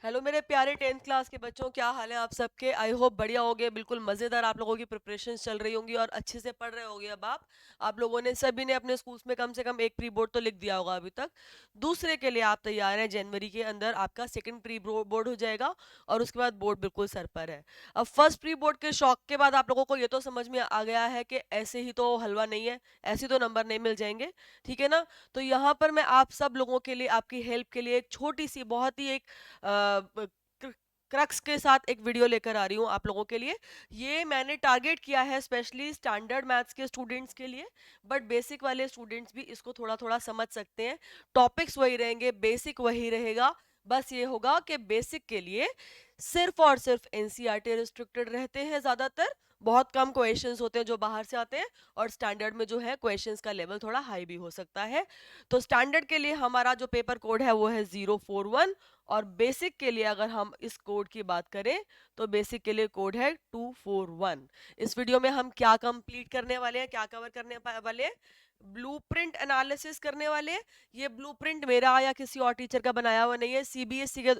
Hello मेरे प्यारे 10th class के बच्चों, क्या हाल है आप सबके। आई होप बढ़िया होगे, बिल्कुल मज़ेदार आप लोगों की प्रिपरेशन चल रही होंगी और अच्छे से पढ़ रहे होगे। अब आप लोगों ने सभी ने अपने स्कूल्स में कम से कम एक प्री बोर्ड तो लिख दिया होगा अभी तक। दूसरे के लिए आप तैयार हैं, जनवरी के अंदर आपका सेकंड प्री बोर्ड हो जाएगा और उसके बाद बोर्ड बिल्कुल सर पर है। अब फर्स्ट प्री बोर्ड के शौक के बाद आप लोगों को ये तो समझ में आ गया है कि ऐसे ही तो हलवा नहीं है, ऐसे तो नंबर नहीं मिल जाएंगे, ठीक है ना। तो यहाँ पर मैं आप सब लोगों के लिए, आपकी हेल्प के लिए एक छोटी सी, बहुत ही एक क्रक्स के साथ एक वीडियो लेकर आ रही हूँ आप लोगों के लिए। ये मैंने टारगेट किया है स्पेशली स्टैंडर्ड मैथ्स के स्टूडेंट्स के लिए, बट बेसिक वाले स्टूडेंट्स भी इसको थोड़ा थोड़ा समझ सकते हैं। टॉपिक्स वही रहेंगे, बेसिक वही रहेगा। बस ये होगा कि बेसिक के लिए सिर्फ और सिर्फ एनसीईआरटी रिस्ट्रिक्टेड रहते हैं ज़्यादातर। बहुत कम क्वेश्चंस होते हैं जो बाहर से आते हैं, और स्टैंडर्ड में जो है क्वेश्चंस का लेवल थोड़ा हाई भी हो सकता है। तो स्टैंडर्ड के लिए हमारा जो पेपर कोड है वो है 041, और बेसिक के लिए अगर हम इस कोड की बात करें तो बेसिक के लिए कोड है 241। इस वीडियो में हम क्या कंप्लीट करने वाले हैं, क्या कवर करने वाले हैं? ब्लूप्रिंट एनालिसिस करने वाले हैं। ये ब्लूप्रिंट मेरा या किसी और टीचर का बनाया हुआ नहीं है, सीबीएसई के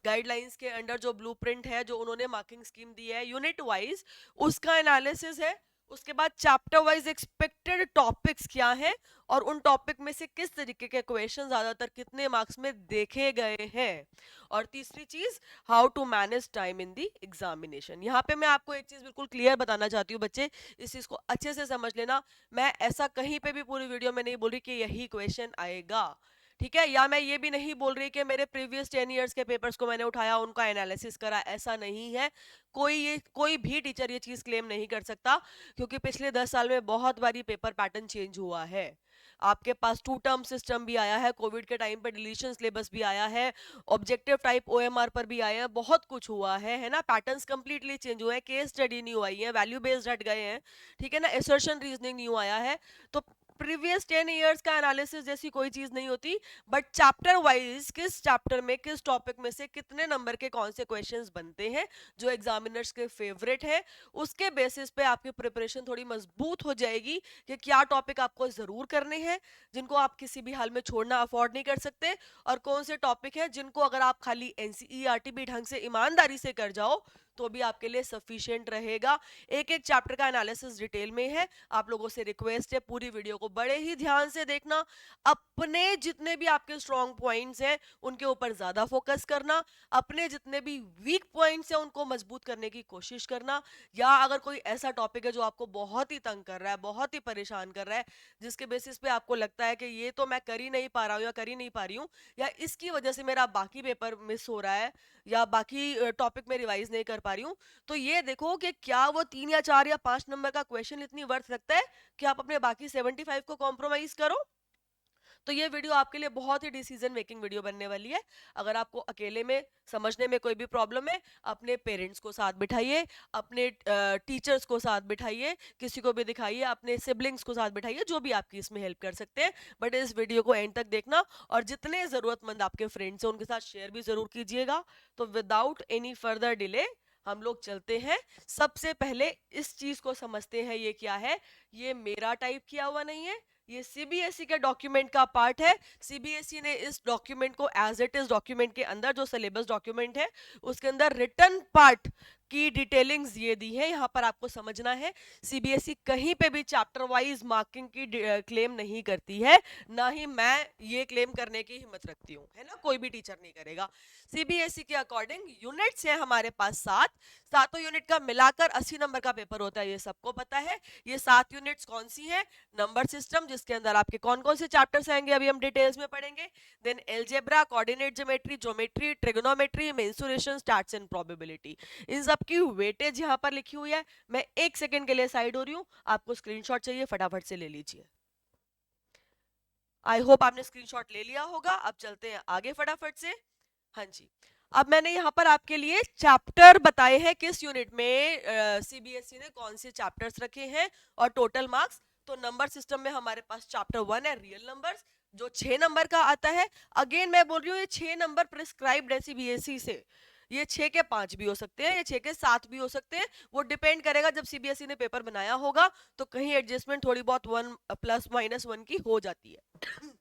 गाइडलाइंस के अंडर जो ब्लूप्रिंट है, जो उन्होंने मार्किंग स्कीम दी है यूनिट वाइज, उसका एनालिसिस है। उसके बाद चैप्टर वाइज एक्सपेक्टेड टॉपिक्स क्या हैं, और उन टॉपिक में से किस तरीके के क्वेश्चन ज्यादातर कितने मार्क्स में देखे गए हैं। और तीसरी चीज, how to manage time in the examination. यहाँ पे मैं आपको एक चीज बिल्कुल क्लियर बताना चाहती हूँ बच्चे, इस चीज को अच्छे से समझ लेना। मैं ऐसा कहीं पे भी पूरी वीडियो में नहीं बोल रही कि यही क्वेश्चन आएगा, ठीक है। या मैं ये भी नहीं बोल रही कि मेरे प्रीवियस 10 ईयर्स के पेपर्स को मैंने उठाया, उनका एनालिसिस करा, ऐसा नहीं है। कोई भी टीचर ये चीज क्लेम नहीं कर सकता, क्योंकि पिछले 10 साल में बहुत बारी पेपर पैटर्न चेंज हुआ है। आपके पास टू टर्म सिस्टम भी आया है, कोविड के टाइम पर डिलीशन सिलेबस भी आया है, ऑब्जेक्टिव टाइप ओएमआर पर भी आया है, बहुत कुछ हुआ है ना। पैटर्न्स कंप्लीटली चेंज हुए हैं, केस स्टडी न्यू आई है, वैल्यू बेस्ड हट गए हैं, ठीक है ना, असर्शन रीजनिंग न्यू आया है। तो प्रीवियस 10 ईयर्स का एनालिसिस जैसी कोई चीज नहीं होती, बट चैप्टर वाइज किस चैप्टर में किस टॉपिक में से कितने नंबर के कौन से क्वेश्चंस बनते हैं जो एग्जामिनर्स के फेवरेट है, उसके बेसिस पे आपकी प्रिपरेशन थोड़ी मजबूत हो जाएगी कि क्या टॉपिक आपको जरूर करने हैं, जिनको आप किसी भी हाल में छोड़ना अफोर्ड नहीं कर सकते, और कौन से टॉपिक हैं जिनको अगर आप खाली एनसीईआरटी भी ढंग से ईमानदारी से कर जाओ तो भी आपके लिए सफिशिएंट रहेगा। एक एक चैप्टर का एनालिसिस डिटेल में है। आप लोगों से रिक्वेस्ट है, पूरी वीडियो को बड़े ही ध्यान से देखना। अपने जितने भी आपके स्ट्रॉन्ग पॉइंट्स हैं उनके ऊपर ज्यादा फोकस करना, अपने जितने भी वीक पॉइंट्स हैं उनको मजबूत करने की कोशिश करना। या अगर कोई ऐसा टॉपिक है जो आपको बहुत ही तंग कर रहा है, बहुत ही परेशान कर रहा है, जिसके बेसिस पे आपको लगता है कि ये तो मैं कर ही नहीं पा रहा हूँ या कर ही नहीं पा रही हूँ, या इसकी वजह से मेरा बाकी पेपर मिस हो रहा है, या बाकी टॉपिक में रिवाइज नहीं कर पा रही हूँ, तो ये देखो कि क्या वो 3 या 4 या 5 नंबर का क्वेश्चन इतनी वर्थ रखता है कि आप अपने बाकी 75 को कॉम्प्रोमाइज करो। तो ये वीडियो आपके लिए बहुत ही डिसीजन मेकिंग वीडियो बनने वाली है। अगर आपको अकेले में समझने में कोई भी प्रॉब्लम है, अपने पेरेंट्स को साथ बिठाइए, अपने टीचर्स को साथ बिठाइए, किसी को भी दिखाइए, अपने सिबलिंग्स को साथ बिठाइए, जो भी आपकी इसमें हेल्प कर सकते हैं। बट इस वीडियो को एंड तक देखना, और जितने जरूरतमंद आपके फ्रेंड्स हैं उनके साथ शेयर भी जरूर कीजिएगा। तो विदाउट एनी फर्दर डिले हम लोग चलते हैं। सबसे पहले इस चीज को समझते हैं, ये क्या है। ये मेरा टाइप किया हुआ नहीं है, ये सीबीएसई के डॉक्यूमेंट का पार्ट है। सीबीएसई ने इस डॉक्यूमेंट को एज इट इज, डॉक्यूमेंट के अंदर जो सिलेबस डॉक्यूमेंट है उसके अंदर रिटर्न पार्ट की डिटेलिंग्स ये दी है। यहाँ पर आपको समझना है, सीबीएसई कहीं पे भी चैप्टर वाइज मार्किंग की क्लेम नहीं करती है, ना ही मैं ये क्लेम करने की हिम्मत रखती हूँ, है ना, कोई भी टीचर नहीं करेगा। सीबीएसई के अकॉर्डिंग यूनिट्स हैं हमारे पास 7, सातों यूनिट का मिलाकर 80 नंबर का पेपर होता है, ये सबको पता है। ये 7 यूनिट्स कौन सी हैं? नंबर सिस्टम, जिसके अंदर आपके कौन कौन से चैप्टर्स आएंगे अभी हम डिटेल्स में पढ़ेंगे। Then algebra, coordinate geometry, geometry, trigonometry, mensuration, stats and probability. इन सब की वेटेज यहाँ पर लिखी हुई है। मैं 1 सेकंड के लिए साइड हो रही हूँ, आपको स्क्रीनशॉट चाहिए फटाफट से ले लीजिए। आई होप आपने स्क्रीनशॉट ले लिया होगा। अब चलते हैं आगे फटाफट से। हाँ जी, अब मैंने यहाँ पर आपके लिए चैप्टर बताए हैं किस यूनिट में सीबीएसई ने कौन से चैप्टर्स रखे हैं और टोटल मार्क्स। तो नंबर सिस्टम में हमारे पास चैप्टर 1 है रियल नंबर्स, जो 6 नंबर का आता है। अगेन मैं बोल रही हूँ, ये 6 नंबर प्रिस्क्राइब्ड है सीबीएसई से। ये 6 के 5 भी हो सकते हैं, ये 6 के 7 भी हो सकते हैं, वो डिपेंड करेगा जब सीबीएसई ने पेपर बनाया होगा, तो कहीं एडजस्टमेंट थोड़ी बहुत 1 + -1 की हो जाती है।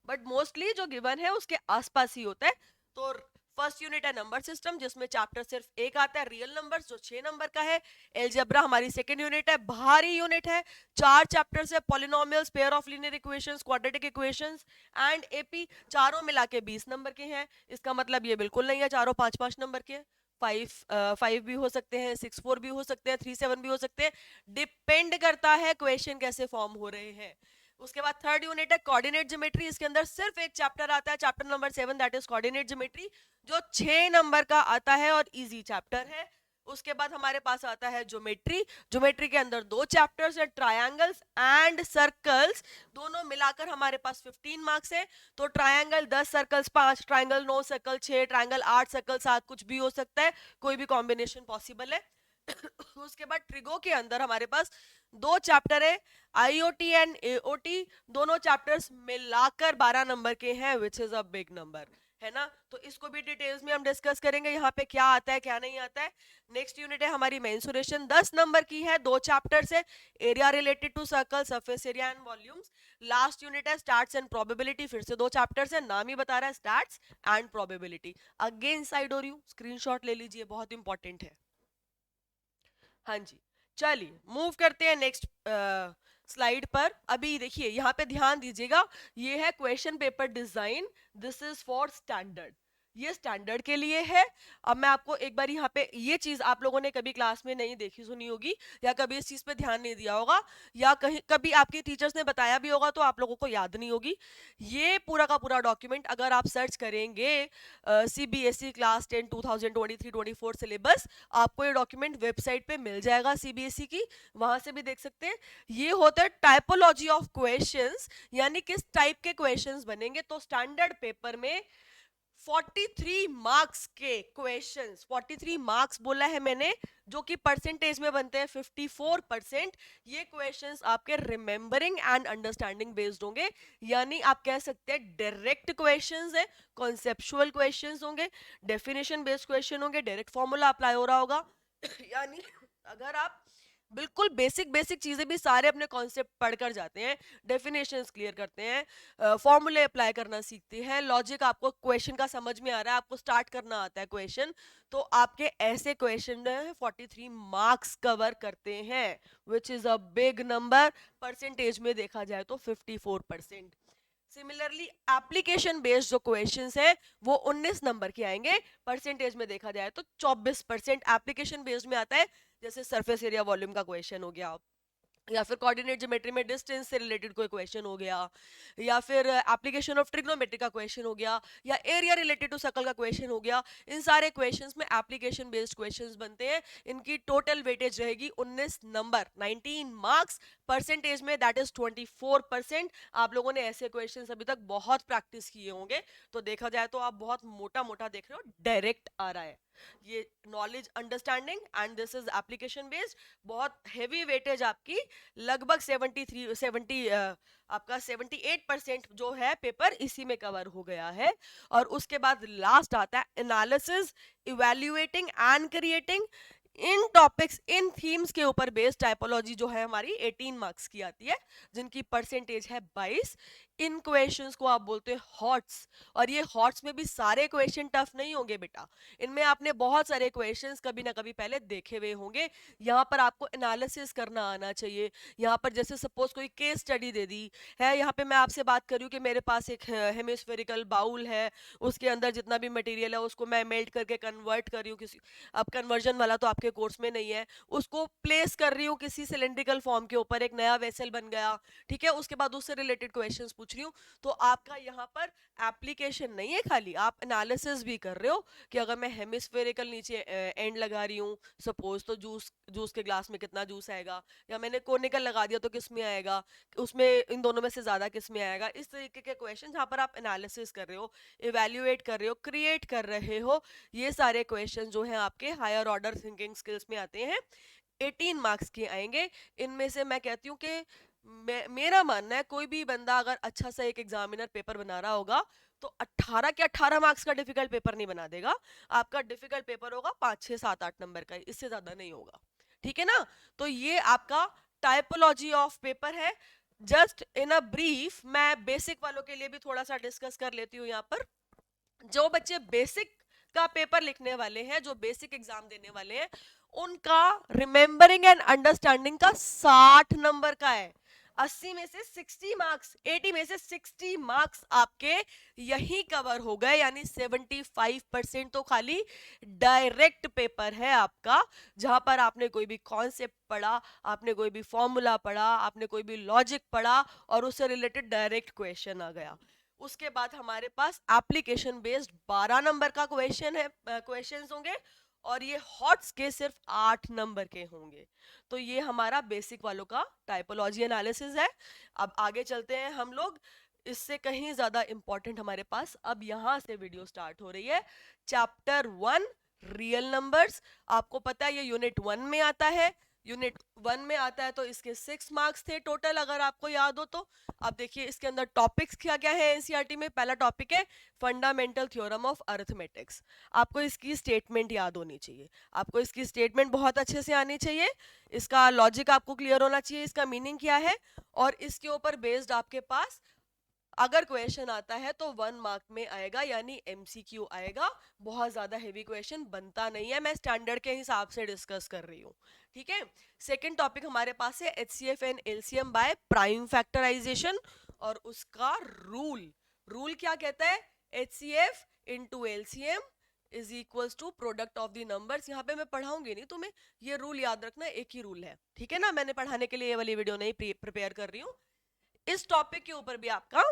बट मोस्टली जो गिवन है उसके आसपास ही होता है। तो फर्स्ट यूनिट है नंबर सिस्टम, जिसमें चैप्टर सिर्फ एक आता है, रियल नंबर्स, जो 6 नंबर का है। एलजेब्रा हमारी सेकंड यूनिट है, भारी यूनिट है, 4 चैप्टर्स है, polynomials, pair of linear equations, quadratic equations and AP, चारों मिला के 20 नंबर के हैं। इसका मतलब ये बिल्कुल नहीं है चारों 5-5 नंबर के। 5 भी हो सकते हैं, 6-4 भी हो सकते हैं, 3-7 भी हो सकते हैं, डिपेंड करता है क्वेश्चन कैसे फॉर्म हो रहे हैं। उसके बाद थर्ड यूनिट है कोऑर्डिनेट ज्योमेट्री, इसके अंदर सिर्फ एक चैप्टर आता है, chapter number 7, that is coordinate geometry, जो 6 नंबर का आता है और इजी चैप्टर है। उसके बाद हमारे पास आता है ज्योमेट्री, ज्योमेट्री के अंदर 2 चैप्टर्स है, ट्रायंगल्स एंड सर्कल्स, दोनों मिलाकर हमारे पास 15 मार्क्स है। तो triangle 10, circles 5, triangle 9, circle 6, triangle 8, circle 7, कुछ भी हो सकता है, कोई भी कॉम्बिनेशन पॉसिबल है। उसके बाद ट्रिगो के अंदर हमारे पास 2 चैप्टर है, आईओटी एंड एओटी, दोनों चैप्टर्स मिलाकर 12 नंबर के हैं, which is a big number, है ना। तो इसको भी डिटेल्स में हम डिस्कस करेंगे, यहाँ पे क्या आता है क्या नहीं आता है। नेक्स्ट यूनिट है हमारी मेंसुरेशन, 10 नंबर की है, 2 चैप्टर्स है, area related to circle, surface area and volumes. Last unit है स्टैट्स एंड प्रोबेबिलिटी, फिर से 2 चैप्टर्स है, नाम ही बता रहा है stats and probability. Again side और यू स्क्रीनशॉट ले लीजिए, बहुत इंपॉर्टेंट है। हाँ जी, चलिए मूव करते हैं नेक्स्ट स्लाइड पर। अभी देखिए यहाँ पे ध्यान दीजिएगा, ये है question paper design, this is for standard, ये स्टैंडर्ड के लिए है। अब मैं आपको एक बार यहाँ पे, ये चीज आप लोगों ने कभी क्लास में नहीं देखी सुनी होगी, या कभी इस चीज पे ध्यान नहीं दिया होगा, या कहीं कभी आपके टीचर्स ने बताया भी होगा तो आप लोगों को याद नहीं होगी। ये पूरा का पूरा डॉक्यूमेंट अगर आप सर्च करेंगे सीबीएसई क्लास 10 2023-24 सिलेबस, आपको ये डॉक्यूमेंट वेबसाइट पे मिल जाएगा सीबीएसई की, वहां से भी देख सकते हैं। ये होता है टाइपोलॉजी ऑफ क्वेश्चंस, यानी किस टाइप के क्वेश्चंस बनेंगे। तो स्टैंडर्ड पेपर में 43 मार्क्स के क्वेश्चंस, 43 मार्क्स बोला है मैंने, जो कि परसेंटेज में बनते हैं 54%। ये क्वेश्चंस आपके रिमेंबरिंग एंड अंडरस्टैंडिंग बेस्ड होंगे, यानी आप कह सकते हैं डायरेक्ट क्वेश्चंस है, कॉन्सेप्चुअल क्वेश्चंस होंगे, डेफिनेशन बेस्ड क्वेश्चन होंगे, डायरेक्ट फॉर्मूला अप्लाई हो रहा होगा। यानी अगर आप बिल्कुल बेसिक बेसिक चीजें भी सारे अपने कॉन्सेप्ट पढ़कर जाते हैं, डेफिनेशंस क्लियर करते हैं, फॉर्मूले अप्लाई करना सीखते हैं, लॉजिक आपको क्वेश्चन का समझ में आ रहा है, आपको स्टार्ट करना आता है क्वेश्चन, तो आपके ऐसे क्वेश्चन 43 मार्क्स कवर करते हैं, which is a big number. Percentage में देखा जाए तो 54%। सिमिलरली एप्लीकेशन बेस्ड जो क्वेश्चंस है वो 19 नंबर के आएंगे, परसेंटेज में देखा जाए तो 24% एप्लीकेशन बेस्ड में आता है। जैसे सरफेस एरिया वॉल्यूम का क्वेश्चन हो गया, या फिर कोऑर्डिनेट ज्योमेट्री में डिस्टेंस से रिलेटेड कोई क्वेश्चन हो गया, या फिर एप्लीकेशन ऑफ ट्रिग्नोमेट्री का क्वेश्चन हो गया, या एरिया रिलेटेड टू सर्कल का क्वेश्चन हो गया। इन सारे क्वेश्चंस में एप्लीकेशन बेस्ड क्वेश्चंस बनते हैं, इनकी टोटल वेटेज रहेगी 19 नंबर, 19 मार्क्स, परसेंटेज में दैट इज 24%। आप लोगों ने ऐसे क्वेश्चन अभी तक बहुत प्रैक्टिस किए होंगे, तो देखा जाए तो आप बहुत मोटा मोटा देख रहे हो, डायरेक्ट आ रहा है ये knowledge understanding, and this is application based. बहुत हेवी वेटेज आपकी, लगभग 70 आपका 78% जो है पेपर इसी में कवर हो गया है। और उसके बाद लास्ट आता है analysis, evaluating and creating. In topics, in themes के ऊपर बेस्ड टाइपोलॉजी जो है हमारी 18 मार्क्स की आती है, जिनकी परसेंटेज है 22। इन क्वेश्चंस को आप बोलते हैं हॉट्स, और ये हॉट्स में भी सारे क्वेश्चन टफ नहीं होंगे बेटा, इनमें आपने बहुत सारे क्वेश्चंस कभी ना कभी पहले देखे हुए होंगे। यहाँ पर आपको एनालिसिस करना आना चाहिए। यहाँ पर जैसे सपोज कोई केस स्टडी दे दी है, यहाँ पे मैं आपसे बात करूँ कि मेरे पास एक हेमिस्फेरिकल बाउल है, उसके अंदर जितना भी मटेरियल है उसको मैं मेल्ट करके कन्वर्ट कर रही हूँ किसी, अब कन्वर्जन वाला तो आपके कोर्स में नहीं है, उसको प्लेस कर रही हूँ किसी सिलेंड्रिकल फॉर्म के ऊपर, एक नया वेसल बन गया, ठीक है, उसके बाद उससे रिलेटेड क्वेश्चंस पूछ रही हूँ। तो आपका यहाँ पर एप्लीकेशन नहीं है खाली, आप एनालिसिस भी कर रहे हो कि अगर मैं हेमिस्फेरिकल नीचे एंड लगा रही हूँ सपोज, तो जूस जूस के ग्लास में कितना जूस आएगा, या मैंने कोनिकल लगा दिया तो किस में आएगा, उसमें इन दोनों में से ज्यादा किस में आएगा। इस तरीके के क्वेश्चन जहाँ पर आप एनालिसिस कर रहे हो, इवेल्युएट कर रहे हो, क्रिएट कर रहे हो, ये सारे क्वेश्चन जो हैं आपके हायर ऑर्डर थिंकिंग स्किल्स में आते हैं, 18 मार्क्स के आएंगे। इनमें से मैं कहती हूँ कि मेरा मानना है कोई भी बंदा अगर अच्छा सा एक एग्जामिनर पेपर बना रहा होगा तो 18 के 18 मार्क्स का डिफिकल्ट पेपर नहीं बना देगा। आपका डिफिकल्ट पेपर होगा 5 6 7 8 नंबर का, इससे ज्यादा नहीं होगा, ठीक है ना। तो ये आपका टाइपोलॉजी ऑफ पेपर है। जस्ट इन अ ब्रीफ मैं बेसिक वालों के लिए भी थोड़ा सा डिस्कस कर लेती हूँ यहाँ पर। जो बच्चे बेसिक का पेपर लिखने वाले हैं, जो बेसिक एग्जाम देने वाले हैं, उनका रिमेंबरिंग एंड अंडरस्टैंडिंग का 60 नंबर का है। 80 में से 60 मार्क्स, 80 में से 60 मार्क्स आपके यही कवर हो गए, यानी 75% तो खाली डायरेक्ट पेपर है आपका, जहां पर आपने कोई भी कॉन्सेप्ट पढ़ा, आपने कोई भी फॉर्मूला पढ़ा, आपने कोई भी लॉजिक पढ़ा और उससे रिलेटेड डायरेक्ट क्वेश्चन आ गया। उसके बाद हमारे पास एप्लीकेशन बेस्ड 12 नंबर का क्वेश्चन है, क्वेश्चंस होंगे, और ये हॉट्स के सिर्फ 8 नंबर के होंगे। तो ये हमारा बेसिक वालों का टाइपोलॉजी एनालिसिस है। अब आगे चलते हैं हम लोग, इससे कहीं ज्यादा इंपॉर्टेंट हमारे पास अब यहां से वीडियो स्टार्ट हो रही है। चैप्टर 1 रियल नंबर्स, आपको पता है ये यूनिट 1 में आता है। यूनिट 1 में आता है तो इसके 6 मार्क्स थे टोटल, अगर आपको याद हो तो। अब देखिए इसके अंदर टॉपिक्स क्या क्या है एनसीईआरटी में। पहला टॉपिक है फंडामेंटल थ्योरम ऑफ अरिथमेटिक्स। आपको इसकी स्टेटमेंट याद होनी चाहिए, आपको इसकी स्टेटमेंट बहुत अच्छे से आनी चाहिए, इसका लॉजिक आपको क्लियर होना चाहिए, इसका मीनिंग क्या है, और इसके ऊपर बेस्ड आपके पास अगर क्वेश्चन आता है तो 1 मार्क में आएगा, यानी एमसीक्यू आएगा। बहुत ज्यादा हेवी क्वेश्चन बनता नहीं है, मैं स्टैंडर्ड के हिसाब से डिस्कस कर रही हूँ, ठीक है। सेकंड टॉपिक हमारे पास है HCF and LCM by prime factorization, और उसका रूल। रूल क्या कहता है? HCF into LCM is equals to product of the numbers. यहाँ पे मैं पढ़ाऊंगी नहीं तुम्हें, ये रूल याद रखना, एक ही रूल है, ठीक है ना। मैंने पढ़ाने के लिए ये वाली वीडियो नहीं प्रिपेयर कर रही हूँ। इस टॉपिक के ऊपर भी आपका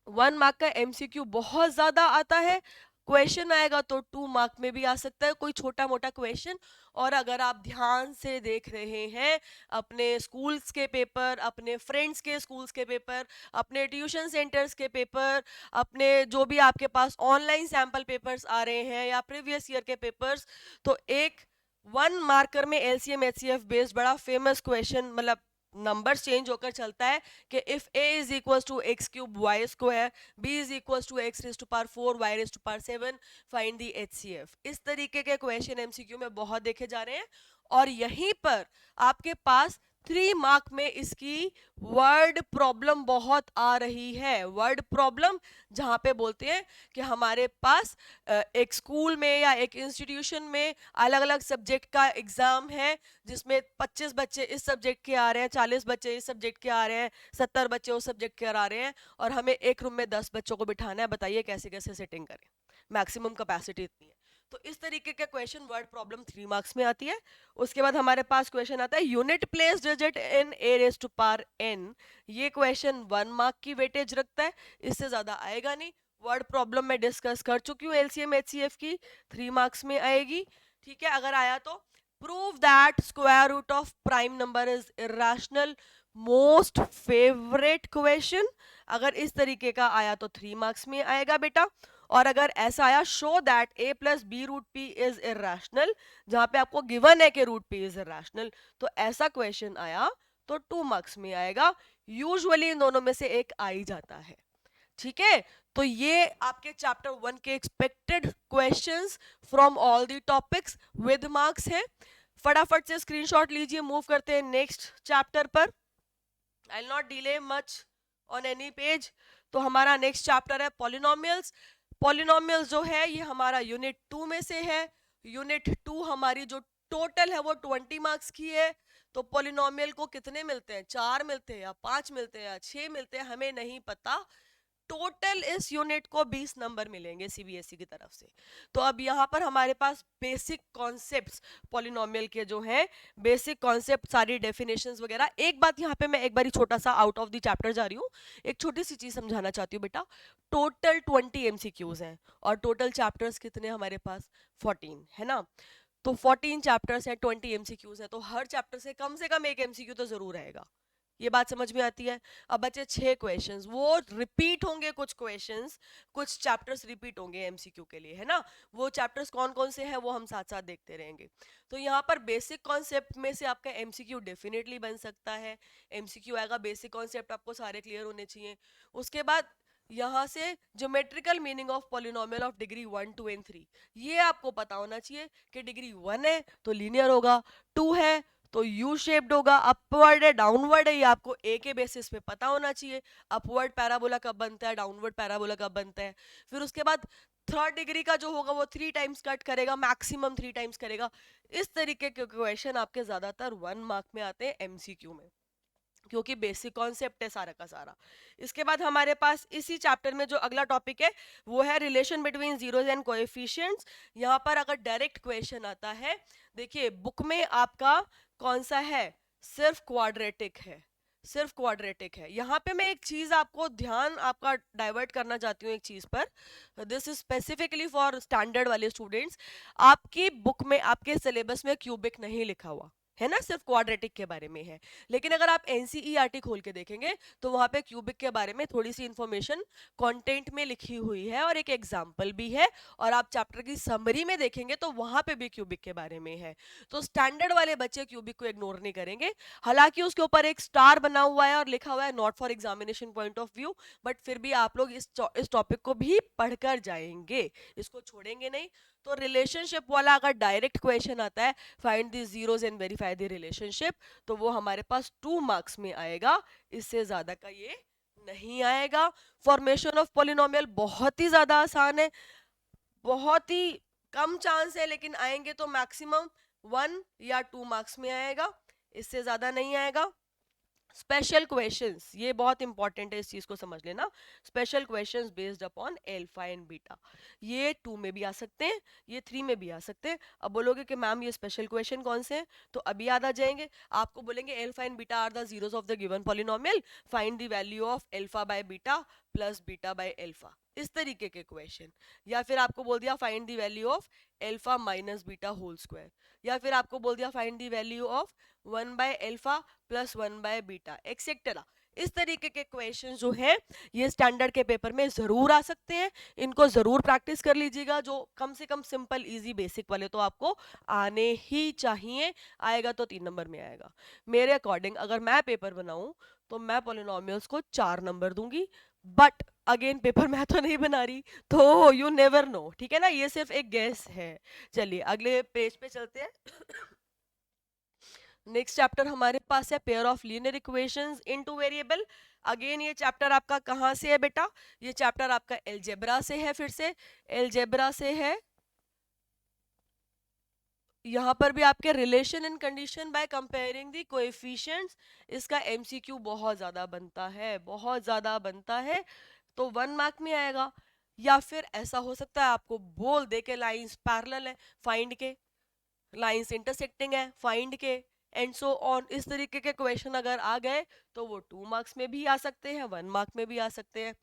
1 मार्क का एमसीक्यू बहुत ज्यादा आता है। क्वेश्चन आएगा तो 2 मार्क में भी आ सकता है कोई छोटा मोटा क्वेश्चन। और अगर आप ध्यान से देख रहे हैं अपने स्कूल्स के पेपर, अपने फ्रेंड्स के स्कूल्स के पेपर, अपने ट्यूशन सेंटर्स के पेपर, अपने जो भी आपके पास ऑनलाइन सैंपल पेपर्स आ रहे हैं या प्रीवियस ईयर के पेपर्स, तो एक 1 मार्कर में एलसीएम एचसीएफ बेस्ड बड़ा फेमस क्वेश्चन, मतलब नंबर चेंज होकर चलता है कि if a is equal to x cube y square, b is equal to x raise to power 4 y raise to power 7, find the HCF. इस तरीके के question MCQ में बहुत देखे जा रहे हैं। और यहीं पर आपके पास 3 मार्क में इसकी वर्ड प्रॉब्लम बहुत आ रही है। वर्ड प्रॉब्लम जहां पे बोलते हैं कि हमारे पास एक स्कूल में या एक इंस्टीट्यूशन में अलग अलग सब्जेक्ट का एग्जाम है, जिसमें 25 बच्चे इस सब्जेक्ट के आ रहे हैं, 40 बच्चे इस सब्जेक्ट के आ रहे हैं, 70 बच्चे उस सब्जेक्ट के आ रहे हैं, और हमें एक रूम में 10 बच्चों को बिठाना है। बताइए कैसे कैसे सेटिंग करें, मैक्सिमम कैपेसिटी इतनी है। तो इस तरीके के क्वेश्चन वर्ड प्रॉब्लम 3 मार्क्स में आती है। उसके बाद हमारे पास क्वेश्चन आता है unit place digit in a raise to power n। ये क्वेश्चन 1 मार्क की वेटेज रखता है, इससे ज्यादा आएगा नहीं। वर्ड प्रॉब्लम में डिस्कस कर चुकी हूँ एलसीएम एचसीएफ की, 3 मार्क्स में आएगी, ठीक है। अगर आया तो prove that square root of prime number is irrational, most favourite question. अगर इस तरीके का आया तो 3 मार्क्स में आएगा बेटा। और अगर ऐसा आया show that a plus b root p is irrational, जहां पे आपको गिवन है कि रूट पी इज इरेशनल, तो ऐसा क्वेश्चन आया तो 2 मार्क्स में आएगा। यूजुअली इन दोनों में से एक आ ही जाता है, ठीक है। तो ये आपके चैप्टर 1 के expected questions from all the topics with marks है। फटाफट से स्क्रीनशॉट लीजिए, मूव करते हैं नेक्स्ट चैप्टर पर। I will not delay much on any page. तो हमारा नेक्स्ट चैप्टर है पॉलिनोमियल्स। पॉलिनोमियल्स जो है ये हमारा यूनिट 2 में से है। यूनिट 2 हमारी जो टोटल है वो 20 मार्क्स की है। तो पॉलिनोमियल को कितने मिलते हैं? 4 मिलते हैं या 5 मिलते हैं या 6 मिलते हैं, हमें नहीं पता। टोटल इस यूनिट को 20 नंबर मिलेंगे सीबीएसई की तरफ से। तो अब यहाँ पर हमारे पास बेसिक कॉन्सेप्ट्स पॉलिनोमियल के जो हैं, बेसिक कॉन्सेप्ट, सारी डेफिनेशंस वगैरह। एक बात यहाँ पे मैं एक बारी छोटा सा आउट ऑफ द चैप्टर जा रही हूँ, एक छोटी सी चीज समझाना चाहती हूँ बेटा। टोटल 20 एमसीक्यूज हैं और टोटल चैप्टर्स कितने हमारे पास? 14 है ना। तो 14 चैप्टर्स हैं, 20 एमसीक्यूज हैं, तो हर चैप्टर से कम एक एमसीक्यू तो जरूर रहेगा। ये बात समझ में आती है? अब बचे 6 क्वेश्चंस, वो रिपीट होंगे, कुछ क्वेश्चंस, कुछ चैप्टर्स रिपीट होंगे एमसीक्यू के लिए, है ना। वो चैप्टर्स कौन कौन से हैं वो हम साथ साथ देखते रहेंगे। तो यहाँ पर बेसिक कॉन्सेप्ट में से आपका एमसीक्यू डेफिनेटली बन सकता है। एमसीक्यू आएगा, बेसिक कॉन्सेप्ट आपको सारे क्लियर होने चाहिए। उसके बाद यहाँ से geometrical meaning of polynomial of degree 1 2 and 3, ये आपको पता होना चाहिए कि डिग्री 1 है तो लीनियर होगा, 2 है तो यू शेप्ड होगा, अपवर्ड है डाउनवर्ड है, ये आपको ए के बेसिस पे पता होना चाहिए। अपवर्ड पैराबोला कब बनता है, डाउनवर्ड पैराबोला कब बनता है। फिर उसके बाद थर्ड डिग्री का जो होगा वो 3 टाइम्स कट करेगा, मैक्सिमम 3 टाइम्स करेगा। इस तरीके के क्वेश्चन आपके ज्यादातर 1 मार्क में आते हैं एमसीक्यू में, क्योंकि बेसिक कॉन्सेप्ट है सारा का सारा। इसके बाद हमारे पास इसी चैप्टर में जो अगला टॉपिक है वो है relation between zeros and coefficients. यहाँ पर अगर डायरेक्ट क्वेश्चन आता है, देखिए बुक में आपका कौन सा है, सिर्फ क्वाड्रेटिक है, सिर्फ क्वाड्रेटिक है। यहाँ पे मैं एक चीज आपको ध्यान आपका डाइवर्ट करना चाहती हूँ एक चीज पर, this is specifically for standard वाले स्टूडेंट्स। आपकी बुक में आपके सिलेबस में क्यूबिक नहीं लिखा हुआ है ना, सिर्फ क्वाड्रेटिक के बारे में है। लेकिन अगर आप एनसीईआरटी खोल के देखेंगे तो वहां पे क्यूबिक के बारे में थोड़ी सी इंफॉर्मेशन कंटेंट में लिखी हुई है और एक एग्जांपल भी है। और आप चैप्टर की समरी में देखेंगे तो वहां पे भी क्यूबिक के बारे में है। तो स्टैंडर्ड वाले बच्चे क्यूबिक को इग्नोर नहीं करेंगे, हालांकि उसके ऊपर एक स्टार बना हुआ है और लिखा हुआ है not for examination point of view, but फिर भी आप लोग इस टॉपिक को भी पढ़कर जाएंगे, इसको छोड़ेंगे नहीं। तो रिलेशनशिप वाला अगर डायरेक्ट क्वेश्चन आता है, find the zeros and verify the relationship, तो वो हमारे पास 2 मार्क्स में आएगा, इससे ज्यादा का ये नहीं आएगा। फॉर्मेशन ऑफ पॉलिनोमियल बहुत ही ज्यादा आसान है, बहुत ही कम चांस है, लेकिन आएंगे तो मैक्सिमम 1 या 2 मार्क्स में आएगा, इससे ज्यादा नहीं आएगा। स्पेशल क्वेश्चंस, ये बहुत इंपॉर्टेंट है, इस चीज को समझ लेना। Special questions based upon alpha and beta, ये 2 में भी आ सकते हैं, ये 3 में भी आ सकते हैं। अब बोलोगे कि मैम ये स्पेशल क्वेश्चन कौन से हैं, तो अभी याद आ जाएंगे आपको। बोलेंगे alpha and beta are the zeros of the given polynomial, find the value of alpha by beta plus beta by alpha, इस तरीके के क्वेश्चन। या फिर आपको बोल दिया find the value of alpha minus beta whole square, या फिर आपको बोल दिया find the value of one by alpha plus one by beta etcetera. इस तरीके के क्वेश्चन जो है ये स्टैंडर्ड के पेपर में जरूर आ सकते हैं, इनको जरूर प्रैक्टिस कर लीजिएगा। जो कम से कम सिंपल इजी बेसिक वाले तो आपको आने ही चाहिए, आएगा तो 3 नंबर में आएगा। मेरे अकॉर्डिंग अगर मैं पेपर बनाऊं तो मैं पॉलिनोमियल्स को 4 नंबर दूंगी, बट अगेन पेपर मैं तो नहीं बना रही, तो यू नेवर नो, ठीक है ना, ये सिर्फ एक गेस है। चलिए अगले पेज पे चलते हैं। नेक्स्ट चैप्टर हमारे पास है pair of linear equations in two variable. Again ये चैप्टर आपका कहाँ से है बेटा, ये चैप्टर आपका एलजेब्रा से है, फिर से एलजेब्रा से है। यहाँ पर भी आपके relation and condition by comparing the coefficients, इसका एमसीक्यू बहुत ज्यादा बनता है, बहुत ज्यादा बनता है, तो 1 मार्क में आएगा। या फिर ऐसा हो सकता है आपको बोल दे के लाइंस पैरेलल है, फाइंड के, लाइंस इंटरसेक्टिंग है, फाइंड के, एंड सो ऑन। इस तरीके के क्वेश्चन अगर आ गए तो वो 2 मार्क्स में भी आ सकते हैं, 1 मार्क में भी आ सकते हैं।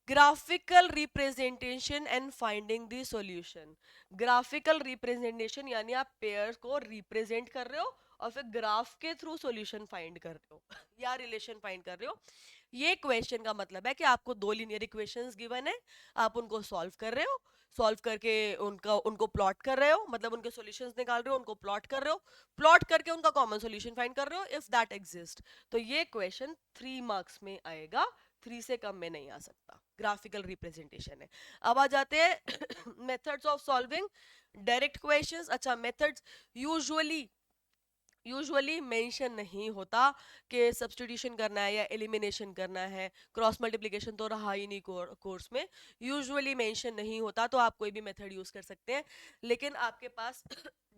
Graphical representation and finding the solution, graphical representation यानी आप पेयर को रिप्रेजेंट कर रहे हो और फिर ग्राफ के थ्रू सॉल्यूशन फाइंड कर रहे हो या रिलेशन फाइंड कर रहे हो। ये क्वेश्चन का मतलब है कि आपको 2 लीनियर इक्वेशंस गिवन है, आप उनको सॉल्व कर रहे हो, सॉल्व करके उनको प्लॉट कर रहे हो, मतलब उनके सॉल्यूशंस निकाल रहे हो, उनको प्लॉट कर रहे हो, प्लॉट करके उनका कॉमन सॉल्यूशन फाइंड कर रहे हो इफ दैट एग्जिस्ट। तो ये क्वेश्चन 3 मार्क्स में आएगा, 3 से कम में नहीं आ सकता, ग्राफिकल रिप्रेजेंटेशन है। अब आ जाते हैं methods of solving direct questions. अच्छा, मेथड्स यूजुअली मेंशन नहीं होता कि सब्स्टिट्यूशन करना है या एलिमिनेशन करना है, क्रॉस मल्टीप्लिकेशन तो रहा ही नहीं कोर्स में, यूजुअली मेंशन नहीं होता, तो आप कोई भी मेथड यूज कर सकते हैं। लेकिन आपके पास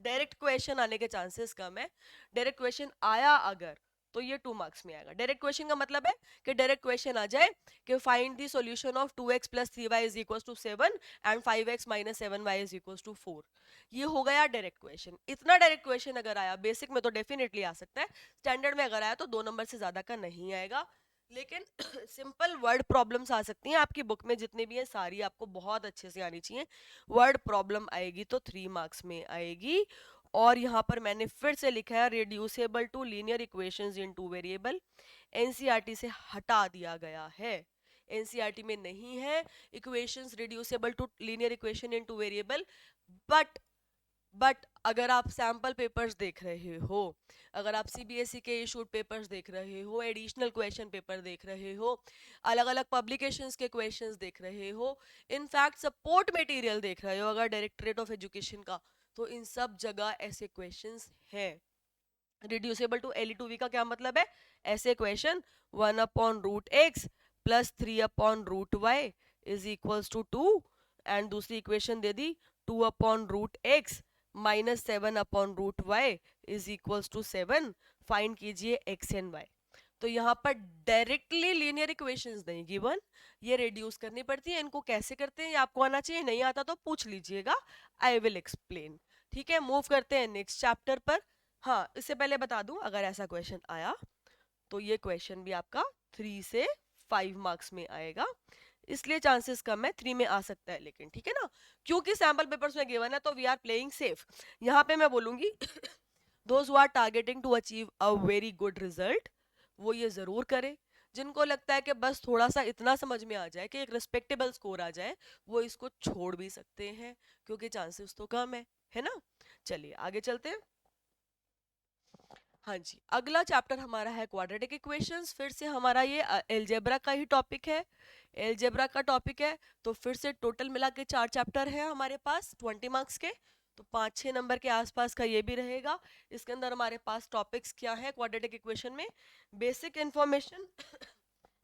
डायरेक्ट क्वेश्चन आने के चांसेस कम है। डायरेक्ट क्वेश्चन आया अगर तो ये 2 मार्क्स में आएगा। डायरेक्ट क्वेश्चन का मतलब है कि डायरेक्ट क्वेश्चन आ जाए कि find the solution of 2x plus 3y is equal to 7 and 5x minus 7y is equal to 4, ये हो गया डायरेक्ट क्वेश्चन। इतना डायरेक्ट क्वेश्चन अगर आया, बेसिक में तो डेफिनेटली आ सकता है, स्टैंडर्ड में अगर आया तो 2 नंबर से ज्यादा का नहीं आएगा। लेकिन सिंपल वर्ड प्रॉब्लम्स आ सकती हैं, आपकी बुक में जितनी भी है सारी आपको बहुत अच्छे से आनी चाहिए। वर्ड प्रॉब्लम आएगी तो 3 मार्क्स में आएगी। और यहाँ पर मैंने फिर से लिखा है reducible to linear equations in two variable, NCERT से हटा दिया गया है, एनसीईआरटी में नहीं है equations reducible to linear equation in two variable. But अगर आप सैंपल पेपर्स देख रहे हो, अगर आप सीबीएसई के इशूड पेपर्स देख रहे हो, एडिशनल क्वेश्चन पेपर देख रहे हो, अलग अलग पब्लिकेशंस के क्वेश्चंस देख रहे हो, इनफैक्ट सपोर्ट मटेरियल देख रहे हो अगर डायरेक्टरेट ऑफ एजुकेशन का, तो इन सब जगह ऐसे क्वेश्चंस हैं। Reducible to L to V का क्या मतलब है, ऐसे equation 1/√x plus 3/√y is equals to 2, and दूसरी इक्वेशन दे दी 2/√x minus 7/√y is equals to 7। Find कीजिए x एंड y। तो यहाँ पर डायरेक्टली लीनियर इक्वेशंस नहीं गिवन, ये रिड्यूस करनी पड़ती है। इनको कैसे करते हैं ये आपको आना चाहिए, नहीं आता तो पूछ लीजिएगा, आई विल एक्सप्लेन। ठीक है, मूव करते हैं नेक्स्ट चैप्टर पर। हाँ, इससे पहले बता दूं, अगर ऐसा क्वेश्चन आया तो ये क्वेश्चन भी आपका 3 से 5 मार्क्स में आएगा, इसलिए चांसेस कम है 3 में आ सकता है, लेकिन ठीक है ना, क्योंकि सैंपल पेपर्स में गिवन है तो वी आर प्लेइंग सेफ। यहाँ पे मैं बोलूंगी those who are targeting to achieve a very good result, वो ये जरूर करें। जिनको लगता है कि बस थोड़ा सा इतना समझ में आ जाए कि एक रिस्पेक्टेबल स्कोर आ जाए, वो इसको छोड़ भी सकते हैं, क्योंकि चांसेस तो कम है ना। चलिए आगे चलते हैं। हाँ जी, अगला चैप्टर हमारा है क्वाड्रेटिक इक्वेशंस। फिर से हमारा ये अलजेब्रा का ही टॉपिक है, अलजेब्रा का टॉपिक है। तो फिर से टोटल मिला के 4 चैप्टर हैं हमारे पास 20 मार्क्स के, तो 5-6 नंबर के आसपास का ये भी रहेगा। इसके अंदर हमारे पास टॉपिक्स क्या है क्वाड्रेटिक इक्वेशन में, basic information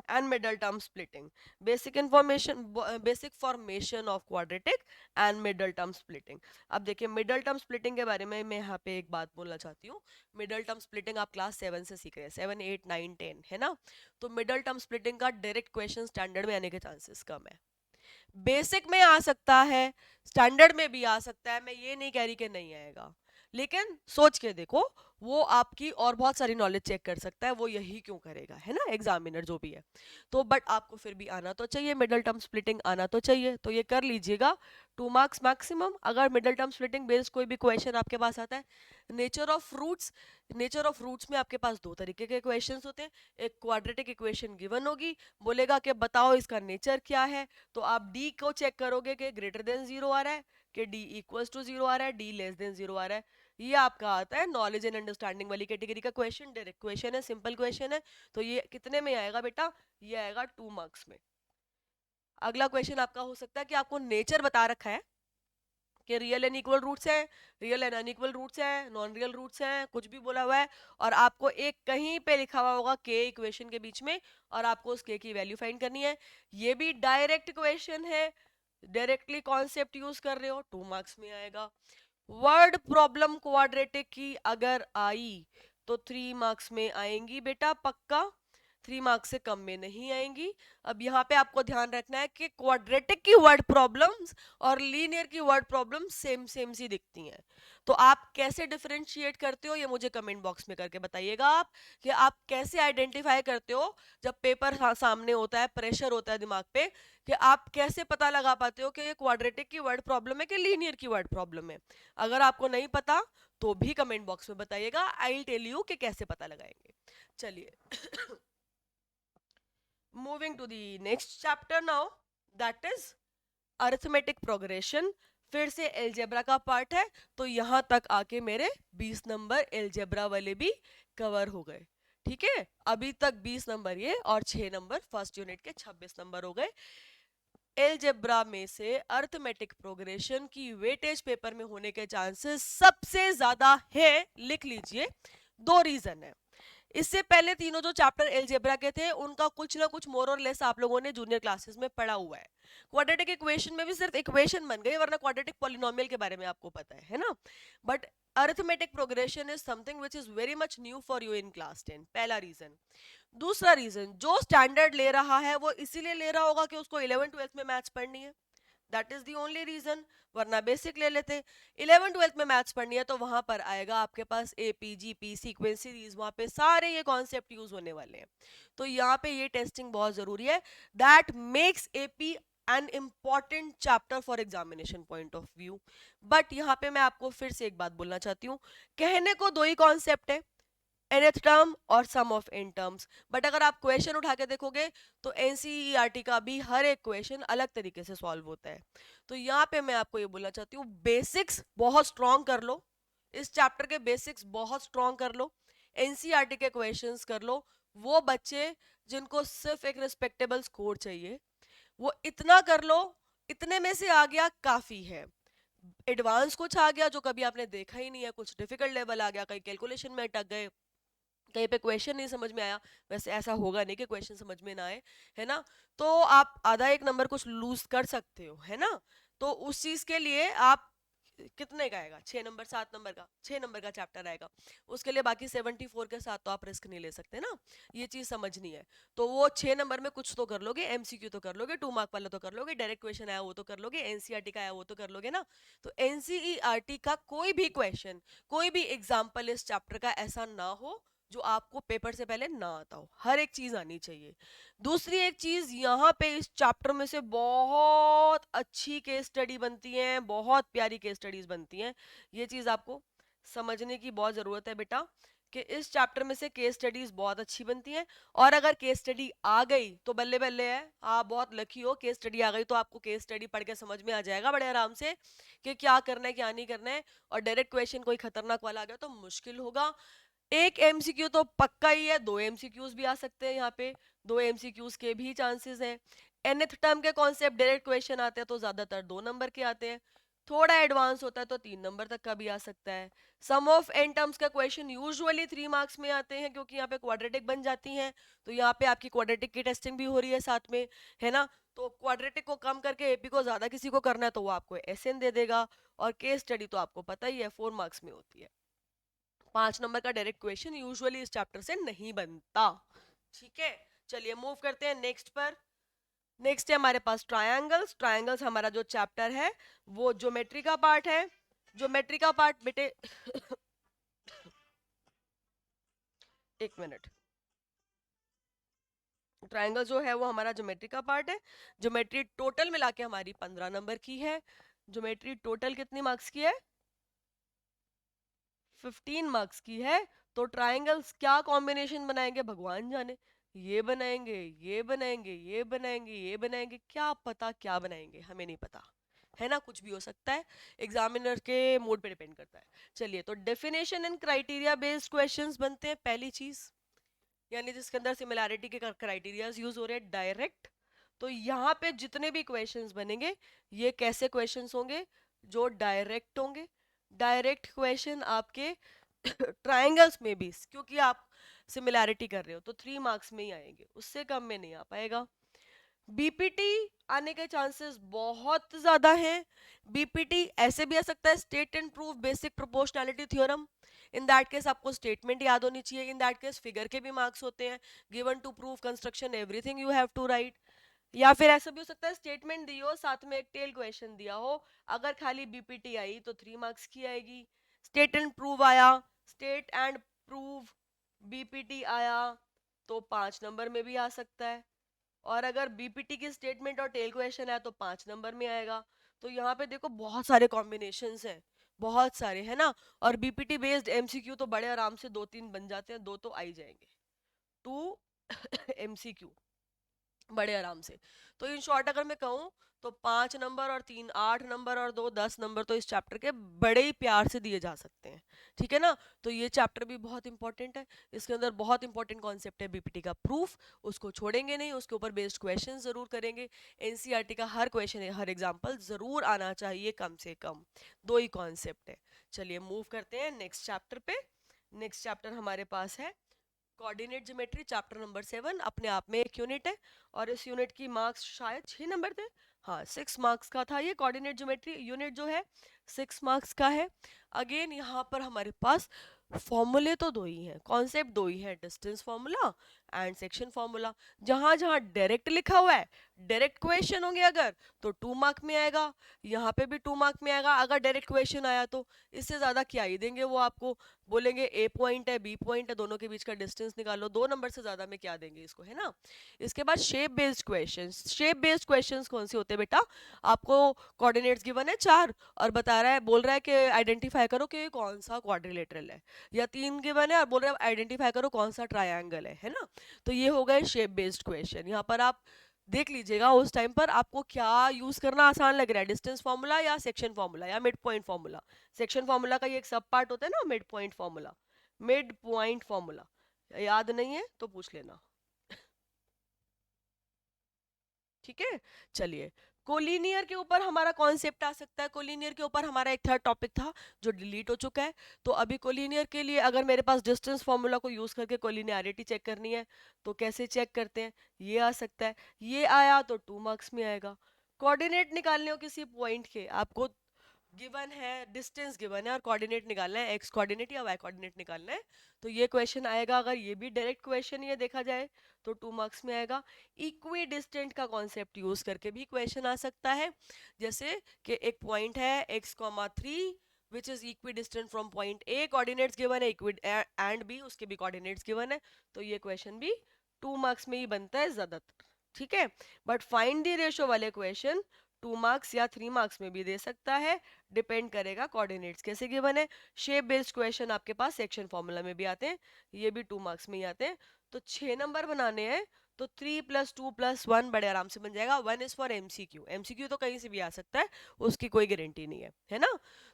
and middle term splitting, basic information, basic formation of quadratic and middle term splitting. अब देखिए मिडल टर्म स्प्लिटिंग के बारे में मैं यहाँ पे एक बात बोलना चाहती हूँ। मिडल टर्म स्प्लिटिंग आप क्लास 7 से सीख रहे हैं, 7 8 9 10 है ना। तो मिडल टर्म स्प्लिटिंग का डायरेक्ट क्वेश्चन स्टैंडर्ड में आने के चांसेस कम है। बेसिक में आ सकता है, स्टैंडर्ड में भी आ सकता है, मैं ये नहीं कह रही कि नहीं आएगा, लेकिन सोच के देखो, वो आपकी और बहुत सारी नॉलेज चेक कर सकता है, वो यही क्यों करेगा, है ना, एग्जामिनर जो भी है। तो बट आपको फिर भी आना तो चाहिए, मिडल टर्म स्प्लिटिंग आना तो चाहिए, तो ये कर लीजिएगा। 2 मार्क्स मैक्सिमम अगर मिडल टर्म स्प्लिटिंग बेस्ड कोई भी क्वेश्चन आपके पास आता है। Nature of roots, nature of roots में आपके पास 2 तरीके के क्वेश्चंस होते हैं। एक क्वाड्रेटिक इक्वेशन गिवन होगी, बोलेगा कि बताओ इसका नेचर क्या है, तो आप डी को चेक करोगे कि ग्रेटर देन 0 आ रहा है, कि डी इक्वल्स टू 0 आ रहा है, डी लेस देन 0 आ रहा है। ये आपका आता है नॉलेज एंड अंडरस्टैंडिंग वाली कैटेगरी का क्वेश्चन, डायरेक्ट क्वेश्चन है, सिंपल क्वेश्चन है। तो ये कितने में आएगा बेटा, ये आएगा 2 मार्क्स में। अगला क्वेश्चन आपका हो सकता है कि आपको नेचर बता रखा है कि रियल एंड इक्वल रूट्स है, रियल एंड अनइक्वल रूट्स है, नॉन रियल रूट्स हैं, कुछ भी बोला हुआ है, और आपको एक कहीं पे लिखा हुआ होगा के इक्वेशन के बीच में, और आपको उस के की वैल्यू फाइंड करनी है। ये भी डायरेक्ट क्वेश्चन है, डायरेक्टली कॉन्सेप्ट यूज कर रहे हो, 2 मार्क्स में आएगा। वर्ड प्रॉब्लम क्वाड्रेटिक की अगर आई तो 3 मार्क्स में आएंगी बेटा, पक्का, 3 मार्क्स से कम में नहीं आएंगी। अब यहाँ पे आपको ध्यान रखना है कि क्वाड्रेटिक की वर्ड प्रॉब्लम्स और लीनियर की वर्ड प्रॉब्लम्स सेम सेम सी दिखती हैं। तो आप कैसे डिफरेंशिएट करते हो, ये मुझे कमेंट बॉक्स में करके बताइएगा आप, कि आप कैसे आइडेंटिफाई करते हो जब पेपर सामने होता है, प्रेशर होता है दिमाग पे, कि आप कैसे पता लगा पाते हो कि ये क्वाड्रेटिक की वर्ड प्रॉब्लम है कि लीनियर की वर्ड प्रॉब्लम है। अगर आपको नहीं पता तो भी कमेंट बॉक्स में बताइएगा, आई विल टेल यू कि कैसे पता लगाएंगे। चलिए moving to the next chapter now, that is arithmetic progression। फिर से एलजेब्रा का पार्ट है, तो यहां तक आके मेरे 20 नंबर एलजेब्रा वाले भी कवर हो गए। ठीक है, अभी तक 20 नंबर ये और 6 नंबर फर्स्ट यूनिट के 26 नंबर हो गए। एलजेब्रा में से अर्थमेटिक प्रोग्रेशन की वेटेज पेपर में होने के चांसेस सबसे ज्यादा है, लिख लीजिए। 2 रीजन है। इससे पहले तीनों जो चैप्टर एलजेब्रा के थे उनका कुछ ना कुछ मोर और लेस आप लोगों ने जूनियर क्लासेस में पढ़ा हुआ है। क्वाड्रेटिक इक्वेशन में भी सिर्फ इक्वेशन बन गई, वरना क्वाड्रेटिक पॉलिनोमियल के बारे में आपको पता है ना। But arithmetic progression is something which is very much new for you in class 10, पहला रीजन। दूसरा रीजन, जो स्टैंडर्ड ले रहा है वो इसीलिए ले रहा होगा कि उसको 11 12th में मैथ्स पढ़नी है, that is the only reason, वरना बेसिक ले लेते। 11 12th में मैथ्स पढ़नी है तो वहां पर आएगा आपके पास एपी जीपी सीक्वेंस सीरीज, वहां पे सारे ये कॉन्सेप्ट यूज होने वाले हैं। तो यहाँ पे ये टेस्टिंग बहुत जरूरी है, that makes AP an important chapter for examination point of view. But यहाँ पे मैं आपको फिर से एक बात बोलना चाहती हूँ, कहने को 2 ही कॉन्सेप्ट है, nth टर्म और सम ऑफ n टर्म्स, बट अगर आप क्वेश्चन उठा के देखोगे तो एनसीईआरटी का भी हर एक क्वेश्चन अलग तरीके से सॉल्व होता है। तो यहाँ पे मैं आपको ये बोलना चाहती हूँ, बेसिक्स बहुत स्ट्रॉन्ग कर लो, इस चैप्टर के बेसिक्स बहुत स्ट्रॉन्ग कर लो, एनसीईआरटी के क्वेश्चंस कर लो। वो बच्चे जिनको सिर्फ एक रिस्पेक्टेबल स्कोर चाहिए वो इतना कर लो, इतने में से आ गया काफी है। एडवांस कुछ आ गया जो कभी आपने देखा ही नहीं है, कुछ डिफिकल्ट लेवल आ गया, कहीं कैलकुलेशन में अटक गए, कहीं पे क्वेश्चन नहीं समझ में आया। वैसे ऐसा होगा नहीं कि क्वेश्चन समझ में ना आए, है ना। तो आप आधा एक नंबर कुछ लूज कर सकते हो, है ना। तो उस चीज के लिए आप कितने का आएगा, 6 नंबर 7 नंबर का, 6 नंबर का चैप्टर आएगा, उसके लिए बाकी 74 के साथ तो आप रिस्क नहीं ले सकते ना, ये चीज समझनी है। तो वो 6 नंबर में कुछ तो कर लोगे, एमसीक्यू तो कर लोगे, 2 मार्क वाला तो कर लोगे, डायरेक्ट क्वेश्चन आया वो तो कर लोगे, एनसीईआरटी का आया वो तो कर लोगे ना। तो एनसीईआरटी का कोई भी क्वेश्चन, कोई भी एग्जाम्पल इस चैप्टर का ऐसा ना हो जो आपको पेपर से पहले ना आता हो, हर एक चीज आनी चाहिए। दूसरी एक चीज यहाँ पे इस चैप्टर में से बहुत अच्छी केस स्टडी बनती है, बहुत प्यारी केस स्टडीज बनती हैं, ये चीज आपको समझने की बहुत जरूरत है बेटा, कि इस चैप्टर में से केस स्टडीज बहुत अच्छी बनती हैं। और अगर केस स्टडी आ गई तो बल्ले बल्ले है, आप बहुत लकी हो, केस स्टडी आ गई तो आपको केस स्टडी पढ़ के समझ में आ जाएगा बड़े आराम से कि क्या करना है क्या नहीं करना है। और डायरेक्ट क्वेश्चन कोई खतरनाक वाला आ गया तो मुश्किल होगा। एक एमसीक्यू तो पक्का ही है, 2 एमसीक्यूज भी आ सकते हैं यहाँ पे, 2 एमसीक्यूज के भी चांसेस हैं। nth टर्म के कॉन्सेप्ट डायरेक्ट क्वेश्चन आते हैं तो ज्यादातर 2 नंबर के आते हैं, थोड़ा एडवांस होता है तो 3 नंबर तक का भी आ सकता है। सम ऑफ एन टर्म्स का क्वेश्चन यूजुअली 3 मार्क्स में आते हैं क्योंकि यहाँ पे क्वाड्रेटिक बन जाती हैं, तो यहाँ पे आपकी क्वाड्रेटिक की टेस्टिंग भी हो रही है साथ में, है ना। तो क्वाड्रेटिक को कम करके एपी को ज्यादा किसी को करना है तो वो आपको एसएन दे देगा। और केस स्टडी तो आपको पता ही है 4 मार्क्स में होती है, 5 नंबर का डायरेक्ट क्वेश्चन यूजुअली इस चैप्टर से नहीं बनता। ठीक है, चलिए मूव करते हैं नेक्स्ट पर। नेक्स्ट है हमारे पास ट्रायंगल्स। ट्रायंगल्स हमारा जो चैप्टर है वो ज्योमेट्री का पार्ट है। ज्योमेट्री का पार्ट बेटे एक मिनट, ट्रायंगल जो है वो हमारा ज्योमेट्री का पार्ट है। ज्योमेट्री टोटल मिला के हमारी 15 नंबर की है। ज्योमेट्री टोटल कितनी मार्क्स की है, 15 मार्क्स की है। तो ट्रायंगल्स क्या कॉम्बिनेशन बनाएंगे भगवान जाने, ये बनाएंगे, ये बनाएंगे, ये बनाएंगे, ये बनाएंगे, क्या पता क्या बनाएंगे, हमें नहीं पता, है ना, कुछ भी हो सकता है, एग्जामिनर के मूड पे डिपेंड करता है। चलिए, तो definition and criteria based questions बनते हैं पहली चीज, यानी जिसके अंदर सिमिलैरिटी के क्राइटेरियाज यूज हो रहे हैं डायरेक्ट। तो यहाँ पे जितने भी क्वेश्चंस बनेंगे ये कैसे क्वेश्चंस होंगे, जो डायरेक्ट होंगे। डायरेक्ट क्वेश्चन आपके ट्रायंगल्स में भी, क्योंकि आप सिमिलैरिटी कर रहे हो तो 3 मार्क्स में ही आएंगे, उससे कम में नहीं आ पाएगा। बीपीटी आने के चांसेस बहुत ज्यादा हैं। बीपीटी ऐसे भी आ सकता है, state and prove basic proportionality theorem. In that case आपको स्टेटमेंट याद होनी चाहिए, इन दैट केस फिगर के भी मार्क्स होते हैं, given to prove construction everything you have to write. या फिर ऐसा भी हो सकता है स्टेटमेंट दी हो साथ में एक टेल क्वेश्चन दिया हो, अगर खाली बीपीटी आई तो 3 मार्क्स की आएगी। स्टेट एंड प्रूव आया, स्टेट एंड प्रूव बीपीटी आया तो 5 नंबर में भी आ सकता है। और अगर बीपीटी की स्टेटमेंट और टेल क्वेश्चन है तो 5 नंबर में आएगा। तो यहाँ पे देखो बहुत सारे कॉम्बिनेशंस हैं, बहुत सारे, है ना। और बीपीटी बेस्ड एमसीक्यू तो बड़े आराम से 2 3 बन जाते हैं, 2 तो आ ही जाएंगे, 2 एमसीक्यू बड़े आराम से। तो इन शॉर्ट अगर मैं कहूँ तो 5 नंबर और 3 8 नंबर और 2 10 नंबर तो इस चैप्टर के बड़े ही प्यार से दिए जा सकते हैं, ठीक है ना। तो ये चैप्टर भी बहुत इंपॉर्टेंट है, इसके अंदर बहुत इंपॉर्टेंट कॉन्सेप्ट है बीपीटी का प्रूफ, उसको छोड़ेंगे नहीं, उसके ऊपर बेस्ड क्वेश्चन जरूर करेंगे। एनसीईआरटी का हर क्वेश्चन हर एग्जाम्पल जरूर आना चाहिए कम से कम, 2 ही कॉन्सेप्ट है। चलिए मूव करते हैं नेक्स्ट चैप्टर पे। नेक्स्ट चैप्टर हमारे पास है कोऑर्डिनेट ज्योमेट्री, चैप्टर नंबर 7, अपने आप में एक यूनिट है। और इस यूनिट की मार्क्स शायद 6 नंबर थे, हाँ 6 मार्क्स का था ये कोऑर्डिनेट ज्योमेट्री यूनिट जो है, 6 मार्क्स का है। अगेन यहाँ पर हमारे पास फॉर्मूले तो 2 ही हैं, कॉन्सेप्ट 2 ही है, distance formula and section formula. जहां जहां डायरेक्ट लिखा हुआ है, डायरेक्ट क्वेश्चन होंगे अगर, तो 2 मार्क में आएगा, यहाँ पे भी 2 मार्क में आएगा अगर डायरेक्ट क्वेश्चन आया तो। इससे ज्यादा क्या ही देंगे वो आपको, बोलेंगे ए पॉइंट है बी पॉइंट है, दोनों के बीच का डिस्टेंस निकालो, 2 नंबर से ज्यादा में क्या देंगे इसको, है ना। इसके बाद shape based questions. Shape based questions कौन से होते हैं बेटा, आपको कोऑर्डिनेट्स गिवन है 4 और बता रहा है, बोल रहा है कि आइडेंटिफाई करो कि कौन सा क्वाड्रिलेटरल है, या 3 गिवन है और बोल रहा है आइडेंटिफाई करो कौन सा ट्रायंगल है ना। तो ये हो गए शेप बेस्ड क्वेश्चन। यहाँ पर आप देख लीजिएगा उस टाइम पर आपको क्या यूज करना आसान लग रहा है, डिस्टेंस फार्मूला या सेक्शन फार्मूला या mid point formula. Section formula का ये एक सब पार्ट होता है ना, mid point formula, mid point formula, याद नहीं है तो पूछ लेना। ठीक है। चलिए, कोलिनियर के ऊपर हमारा कॉन्सेप्ट आ सकता है। कोलिनियर के ऊपर हमारा एक थर्ड टॉपिक था जो डिलीट हो चुका है। तो अभी कोलिनियर के लिए अगर मेरे पास डिस्टेंस फॉर्मूला को यूज करके कोलिनियरिटी चेक करनी है तो कैसे चेक करते हैं, ये आ सकता है। ये आया तो 2 मार्क्स में आएगा। कोऑर्डिनेट निकालने हो किसी पॉइंट के, आपको गिवन है, डिस्टेंस गिवन है और कोऑर्डिनेट निकालना है, एक्स कोऑर्डिनेट या वाई कोऑर्डिनेट निकालना है, तो ये क्वेश्चन आएगा। अगर ये भी डायरेक्ट क्वेश्चन ये देखा जाए तो 2 मार्क्स में आएगा। इक्वी डिस्टेंट का कॉन्सेप्ट यूज करके भी क्वेश्चन आ सकता है, जैसे कि एक पॉइंट है x,3 which is equi distant from point A, coordinates given है, इक्वी एंड बी, उसके भी कोऑर्डिनेट्स गिवन है, तो ये क्वेश्चन भी 2 मार्क्स में ही बनता है ज्यादातर, ठीक है। बट फाइंड द रेशो वाले क्वेश्चन 2 मार्क्स या 3 मार्क्स में भी दे सकता है, डिपेंड करेगा कोऑर्डिनेट्स कैसे गिवन है। शेप बेस्ड क्वेश्चन आपके पास सेक्शन फॉर्मूला में भी आते हैं, ये भी 2 मार्क्स में ही आते हैं। तो 6 नंबर बनाने हैं तो 3 + 2 + 1 बड़े आराम से बन जाएगा। 1 इज फॉर एमसीक्यू, एमसीक्यू तो कहीं से भी आ सकता है, उसकी कोई गारंटी नहीं है ना।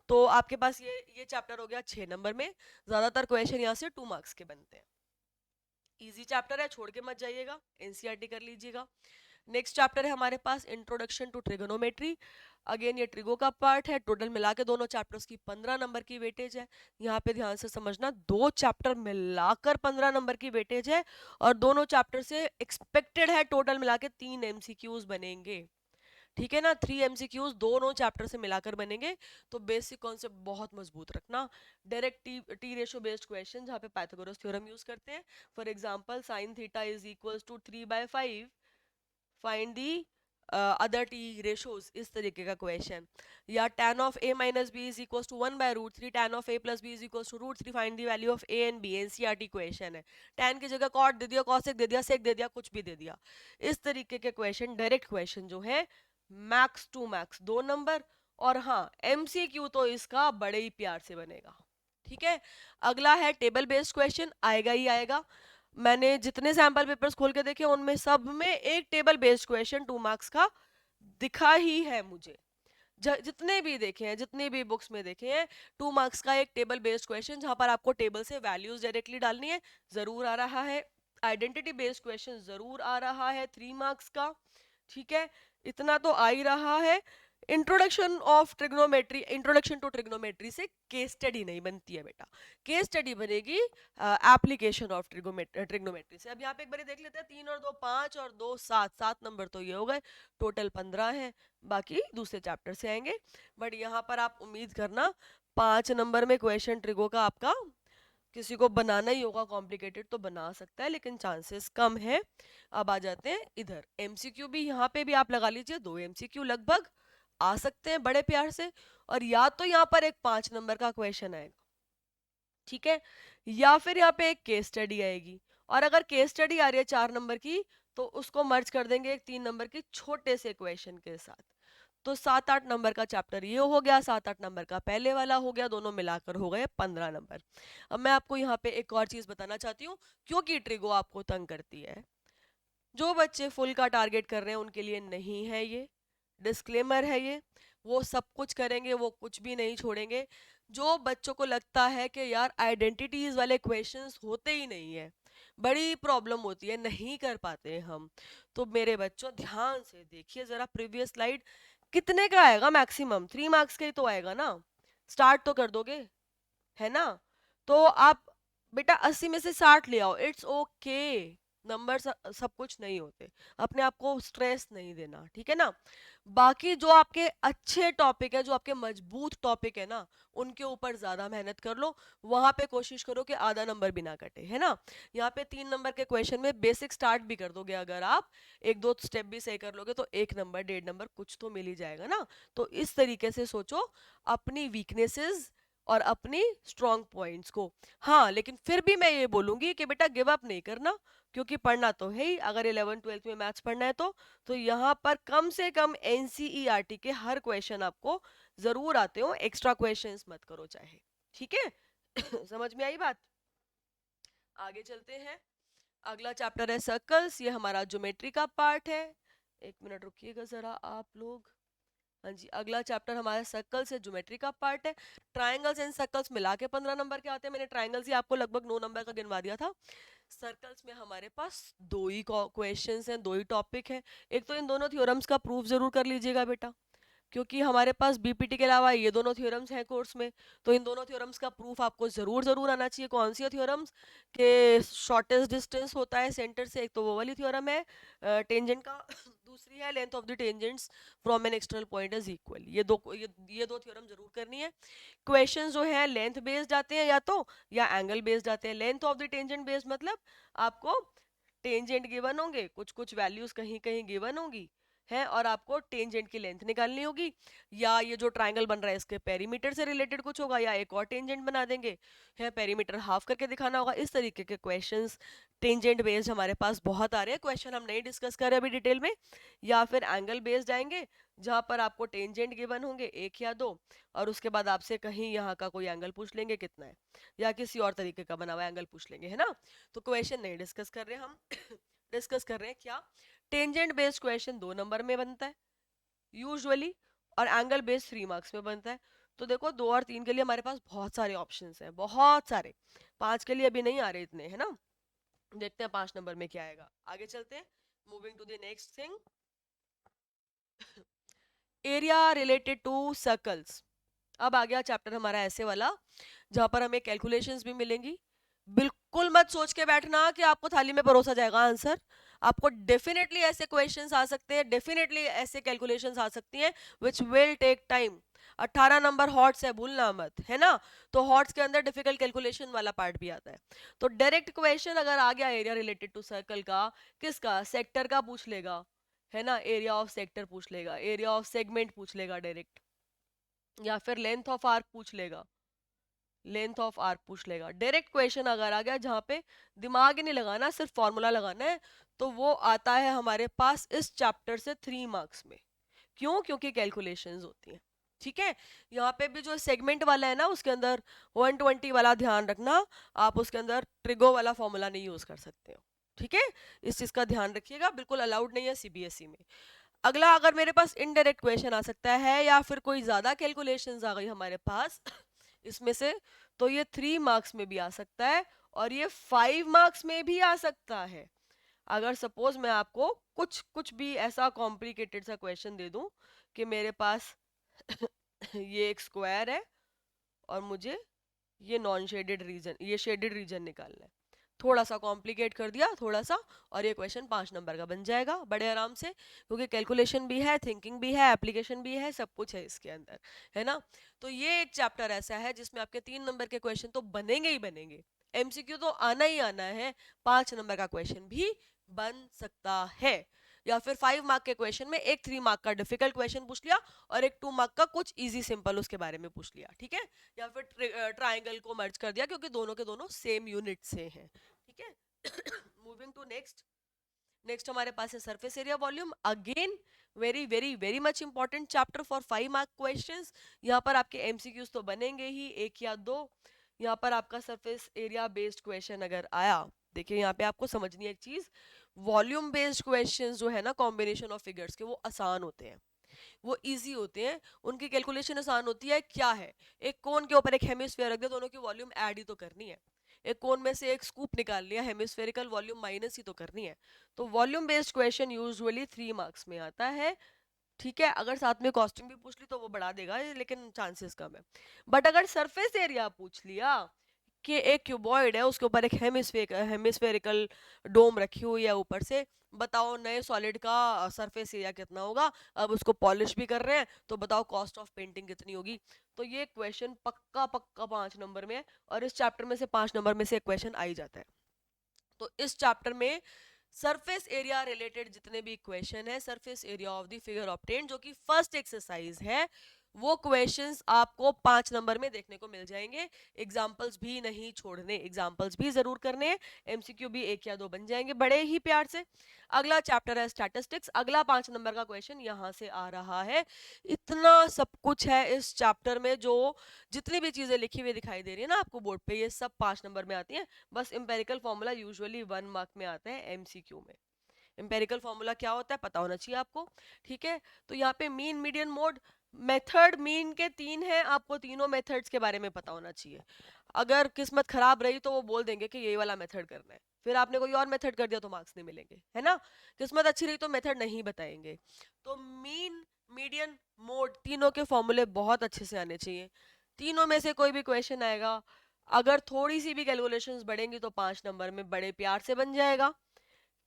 तो आपके पास ये चैप्टर हो गया 6 नंबर में। ज्यादातर क्वेश्चन यहाँ से 2 मार्क्स के बनते हैं। इजी चैप्टर है, छोड़ के मत जाइएगा, एनसीईआरटी कर लीजिएगा। नेक्स्ट चैप्टर है हमारे पास इंट्रोडक्शन टू ट्रिगोनोमेट्री। अगेन ये ट्रिगो का पार्ट है। टोटल मिला के दोनों चैप्टर्स की 15 नंबर की वेटेज है। यहाँ पे ध्यान से समझना, 2 चैप्टर मिलाकर 15 नंबर की वेटेज है और दोनों चैप्टर से एक्सपेक्टेड है टोटल मिला के 3 एमसीक्यूज बनेंगे, ठीक है ना। 3 एमसीक्यूज दोनों चैप्टर से मिलाकर बनेंगे। तो बेसिक कॉन्सेप्ट बहुत मजबूत रखना। Direct T ratio based question जहाँ पे पाइथागोरस थ्योरम यूज करते हैं। For example sin theta is equals to 3/5, find the other T ratios, इस तरीके का क्वेश्चन। या tan of a minus b is equals to 1/√3, tan of a plus b is equals to √3, find the value of a and b। NCERT question है। tan की जगह cot दे दिया, cosec दे दिया, sec दे दिया, कुछ भी दे दिया। इस तरीके के क्वेश्चन, डायरेक्ट क्वेश्चन जो है, मैक्स टू मैक्स 2 नंबर। और हाँ, एमसीक्यू तो इसका बड़े ही प्यार से बनेगा, ठीक है। अगला है टेबल बेस्ड क्वेश्चन, आएगा ही आएगा। मैंने जितने सैंपल पेपर्स खोल के देखे उनमें सब में एक टेबल बेस्ड क्वेश्चन 2 मार्क्स का दिखा ही है मुझे। जितने भी देखे हैं, जितने भी बुक्स में देखे हैं, 2 मार्क्स का एक टेबल बेस्ड क्वेश्चन जहां पर आपको टेबल से वैल्यूज डायरेक्टली डालनी है, जरूर आ रहा है। आइडेंटिटी बेस्ड क्वेश्चन जरूर आ रहा है 3 मार्क्स का, ठीक है। इतना तो आ ही रहा है। Introduction of trigonometry, introduction to trigonometry से केस स्टडी नहीं बनती है बेटा, केस स्टडी बनेगी एप्लीकेशन ऑफ ट्रिग्नोमेट्री से। अब यहाँ पे एक बार देख लेते हैं, 3 और 2 5 और 2 7, 7 नंबर तो ये हो गए, टोटल 15 है, बाकी दूसरे चैप्टर से आएंगे। बट यहाँ पर आप उम्मीद करना 5 नंबर में क्वेश्चन ट्रिगो का आपका किसी को बनाना ही होगा, कॉम्प्लिकेटेड तो बना सकता है लेकिन चांसेस कम है। अब आ जाते हैं इधर, एमसीक्यू भी यहाँ पे भी आप लगा लीजिए, 2 एमसीक्यू लगभग आ सकते हैं बड़े प्यार से। और या तो यहाँ पर एक 5 नंबर का क्वेश्चन आएगा, ठीक है, या फिर यहाँ पे एक केस स्टडी आएगी। और अगर केस स्टडी आ रही है 4 नंबर की तो उसको मर्ज कर देंगे एक 3 नंबर की छोटे से क्वेश्चन के साथ। तो 7-8 नंबर का चैप्टर ये हो गया, 7-8 नंबर का पहले वाला हो गया, दोनों मिलाकर हो गए 15 नंबर। अब मैं आपको यहाँ पे एक और चीज बताना चाहती हूँ, क्योंकि ट्रिगो आपको तंग करती है। जो बच्चे फुल का टारगेट कर रहे हैं उनके लिए नहीं है ये, डिस्क्लेमर है ये। वो सब कुछ करेंगे, वो कुछ भी नहीं छोड़ेंगे। जो बच्चों को लगता है कि यार आइडेंटिटीज वाले क्वेश्चंस होते ही नहीं है, बड़ी प्रॉब्लम होती है, नहीं कर पाते हैं हम, तो मेरे बच्चों ध्यान से देखिए जरा प्रीवियस स्लाइड। कितने का आएगा मैक्सिमम? 3 मार्क्स का ही तो आएगा ना, स्टार्ट तो कर दोगे, है ना। तो आप बेटा 80 में से 60 ले आओ, इट्स ओके। नंबर सब कुछ नहीं होते, अपने आप को स्ट्रेस नहीं देना, ठीक है ना। बाकी जो आपके अच्छे टॉपिक है, जो आपके मजबूत टॉपिक है ना, उनके ऊपर ज्यादा मेहनत कर लो। वहां पे कोशिश करो कि आधा नंबर भी ना कटे, है ना। यहाँ पे 3 नंबर के क्वेश्चन में बेसिक स्टार्ट भी कर दोगे, अगर आप 1-2 स्टेप भी सही कर लोगे तो 1 नंबर 1.5 नंबर कुछ तो मिल ही जाएगा ना। तो इस तरीके से सोचो अपनी वीकनेसेस और अपनी स्ट्रॉन्ग पॉइंट्स को। हाँ, लेकिन फिर भी मैं ये बोलूंगी कि बेटा गिव अप नहीं करना, क्योंकि पढ़ना तो है ही। अगर 11th-12th में मैथ्स पढ़ना है तो यहाँ पर कम से कम एनसीईआरटी के हर क्वेश्चन आपको जरूर आते हो, एक्स्ट्रा क्वेश्चंस मत करो चाहे, ठीक है। समझ में आई बात? आगे चलते हैं। अगला चैप्टर है सर्कल्स, ये हमारा ज्योमेट्री का पार्ट है। एक मिनट रुकिएगा जरा आप लोग। हाँ जी, अगला चैप्टर हमारा सर्कल से ज्योमेट्री का पार्ट है। ट्राइंगल्स एंड सर्कल्स मिला के 15 नंबर के आते हैं। मैंने ट्राइंगल्स ही आपको लगभग 9 नंबर का गिनवा दिया था। सर्कल्स में हमारे पास दो ही क्वेश्चंस हैं, दो ही टॉपिक है। एक तो इन दोनों थ्योरम्स का प्रूफ जरूर कर लीजिएगा बेटा, क्योंकि हमारे पास बीपीटी के अलावा ये दोनों थ्योरम्स हैं कोर्स में। तो इन दोनों थ्योरम्स का प्रूफ आपको जरूर जरूर आना चाहिए। कौन सी थ्योरम्स के शॉर्टेस्ट डिस्टेंस होता है सेंटर से, एक तो वो वाली थ्योरम है टेंजेंट का दूसरी है length of the tangents from an external point is equal. ये दो थ्योरम जरूर करनी है। क्वेश्चंस जो है लेंथ बेस्ड आते हैं या एंगल बेस्ड आते हैं। Length of the tangent based मतलब आपको टेंजेंट गिवन होंगे, कुछ कुछ वैल्यूज कहीं कहीं गिवन होंगी है, और आपको टेंजेंट की लेंथ निकालनी होगी। या ये जो ट्रायंगल बन रहा है इसके पेरीमीटर से रिलेटेड कुछ होगा, या एक और टेंजेंट बना देंगे है, पेरीमीटर हाफ करके दिखाना होगा। इस तरीके के क्वेश्चंस टेंजेंट बेस्ड हमारे पास बहुत आ रहे हैं। क्वेश्चन हम नहीं डिस्कस कर रहे अभी डिटेल में। या फिर एंगल बेस्ड आएंगे, जहां पर आपको टेंजेंट गिवन होंगे एक या दो, और उसके बाद आपसे कहीं यहाँ का कोई एंगल पूछ लेंगे कितना है, या किसी और तरीके का बना हुआ एंगल पूछ लेंगे, है ना। तो क्वेश्चन नहीं डिस्कस कर रहे हम डिस्कस कर रहे हैं क्या, टेंजेंट बेस्ड क्वेश्चन 2 नंबर में बनता है यूजुअली, और एंगल बेस्ड 3 मार्क्स में बनता है। तो देखो 2 और 3 के लिए हमारे पास बहुत सारे ऑप्शंस हैं, बहुत सारे। 5 के लिए अभी नहीं आ रहे इतने, है ना। देखते हैं 5 नंबर में क्या आएगा। आगे चलते हैं, moving to the next thing, area related to circles. अब आ गया चैप्टर हमारा ऐसे वाला, जहां पर हमें कैलकुलेशंस भी मिलेंगी। बिल्कुल मत सोच के बैठना कि आपको थाली में परोसा जाएगा आंसर। आपको डेफिनेटली ऐसे क्वेश्चंस आ सकते हैं, डेफिनेटली ऐसे कैलकुलेशंस आ सकती हैं which will take time. 18 number HOTS है, भूलना मत, है ना। तो हॉट्स के अंदर डिफिकल्ट कैलकुलेशन वाला पार्ट भी आता है। तो डायरेक्ट क्वेश्चन अगर आ गया एरिया रिलेटेड टू सर्कल का, किसका, सेक्टर का पूछ लेगा, है ना। एरिया ऑफ सेक्टर पूछ लेगा, एरिया ऑफ सेगमेंट पूछ लेगा डायरेक्ट, या फिर लेंथ ऑफ आर्क पूछ लेगा, लेंथ ऑफ आर्क पूछ लेगा। डायरेक्ट क्वेश्चन अगर आ गया जहां पे दिमाग ही नहीं लगाना, सिर्फ फॉर्मूला लगाना है, तो वो आता है हमारे पास इस चैप्टर से 3 मार्क्स में। क्यों, क्योंकि कैलकुलेशंस होती हैं। ठीक है, यहाँ पे भी जो सेगमेंट वाला है ना, उसके अंदर 120 वाला ध्यान रखना, आप उसके अंदर ट्रिगो वाला फॉर्मूला नहीं यूज कर सकते हो। ठीक है, इस चीज का ध्यान रखिएगा, बिल्कुल अलाउड नहीं है सीबीएसई में। अगला, अगर मेरे पास इनडायरेक्ट क्वेश्चन आ सकता है या फिर कोई ज्यादा कैलकुलेशंस आ गई हमारे पास इसमें से, तो ये 3 मार्क्स में भी आ सकता है और ये 5 मार्क्स में भी आ सकता है। अगर सपोज मैं आपको कुछ कुछ भी ऐसा कॉम्प्लिकेटेड सा क्वेश्चन दे दूं कि मेरे पास ये एक स्क्वायर है और मुझे ये नॉन शेडेड रीजन, ये शेडेड रीजन निकालना है, थोड़ा सा कॉम्प्लिकेट कर दिया थोड़ा सा, और ये क्वेश्चन 5 नंबर का बन जाएगा बड़े आराम से, क्योंकि कैलकुलेशन भी है, थिंकिंग भी है, एप्लीकेशन भी है, सब कुछ है इसके अंदर, है ना। तो ये एक चैप्टर ऐसा है जिसमें आपके 3 नंबर के क्वेश्चन तो बनेंगे ही बनेंगे, एमसीक्यू तो आना ही आना है, 5 नंबर का क्वेश्चन भी बन सकता है। या फिर 5 मार्क के क्वेश्चन में एक 3 मार्क का डिफिकल्ट क्वेश्चन पूछ लिया और एक 2 मार्क का कुछ इजी सिंपल उसके बारे में पूछ लिया, ठीक है। या फिर ट्राइंगल को मर्ज कर दिया क्योंकि दोनों के दोनों सेम यूनिट से हैं, ठीक है। मूविंग टू नेक्स्ट, नेक्स्ट हमारे पास है surface area volume. Again very very very much important chapter for 5 mark questions. यहाँ पर आपके एमसीक्यूज तो बनेंगे ही, एक या दो। यहाँ पर आपका सरफेस एरिया बेस्ड क्वेश्चन अगर आया, देखिए यहाँ पे आपको समझनी है एक चीज, वॉल्यूम बेस्ड क्वेश्चंस जो है ना, कॉम्बिनेशन ऑफ फिगर्स के, वो आसान होते हैं, वो इजी होते हैं, उनकी कैलकुलेशन आसान होती है। क्या है, एक कोन के ऊपर एक हेमिस्फीयर रख दिया, दोनों की वॉल्यूम ऐड ही तो करनी है। एक कोन में से एक स्कूप निकाल लिया, हेमिस्फेरिकल वॉल्यूम माइनस ही तो करनी है। तो volume based question usually 3 marks में आता है, ठीक है। अगर साथ में कॉस्टिंग भी पूछ ली तो वो बढ़ा देगा, लेकिन चांसेस कम है। बट अगर सरफेस एरिया पूछ लिया कि एक क्यूबॉइड है, उसके ऊपर एक हेमिस्फेरिकल डोम रखी हुई है ऊपर से, बताओ नए सॉलिड का सरफेस एरिया कितना होगा। अब उसको पॉलिश भी कर रहे हैं, तो बताओ कॉस्ट ऑफ पेंटिंग कितनी होगी। तो ये क्वेश्चन पक्का पक्का 5 नंबर में है, और इस चैप्टर में से 5 नंबर में से एक क्वेश्चन आ ही जाता है। तो इस चैप्टर में सरफेस एरिया रिलेटेड जितने भी क्वेश्चन है, surface area of the figure obtained, जो कि फर्स्ट एक्सरसाइज है, वो क्वेश्चंस आपको 5 नंबर में देखने को मिल जाएंगे। एग्जाम्पल्स भी नहीं छोड़ने, एग्जाम्पल्स भी जरूर करने हैं, एमसीक्यू भी एक या दो बन जाएंगे बड़े ही प्यार से। अगला चैप्टर है स्टैटिस्टिक्स, अगला 5 नंबर का क्वेश्चन यहां से आ रहा है। इतना सब कुछ है इस चैप्टर में, जो जितनी भी चीजें लिखी हुई दिखाई दे रही है ना आपको बोर्ड पे, ये सब 5 नंबर में आती हैं। बस इंपेरिकल फॉर्मूला यूजुअली 1 मार्क में आता है एमसीक्यू में, एम्पेरिकल फॉर्मूला क्या होता है पता होना चाहिए आपको, ठीक है। तो यहाँ पे mean, median, mode, method mean के 3 हैं, आपको तीनों मेथड्स के बारे में पता होना चाहिए। अगर किस्मत खराब रही तो वो बोल देंगे कि ये वाला मेथड करना है, फिर आपने कोई और मेथड कर दिया तो मार्क्स नहीं मिलेंगे, है ना। किस्मत अच्छी रही तो मेथड नहीं बताएंगे। तो मीन, मीडियन, मोड तीनों के फॉर्मूले बहुत अच्छे से आने चाहिए। तीनों में से कोई भी क्वेश्चन आएगा, अगर थोड़ी सी भी कैलकुलेशंस बढ़ेंगी तो 5 नंबर में बड़े प्यार से बन जाएगा।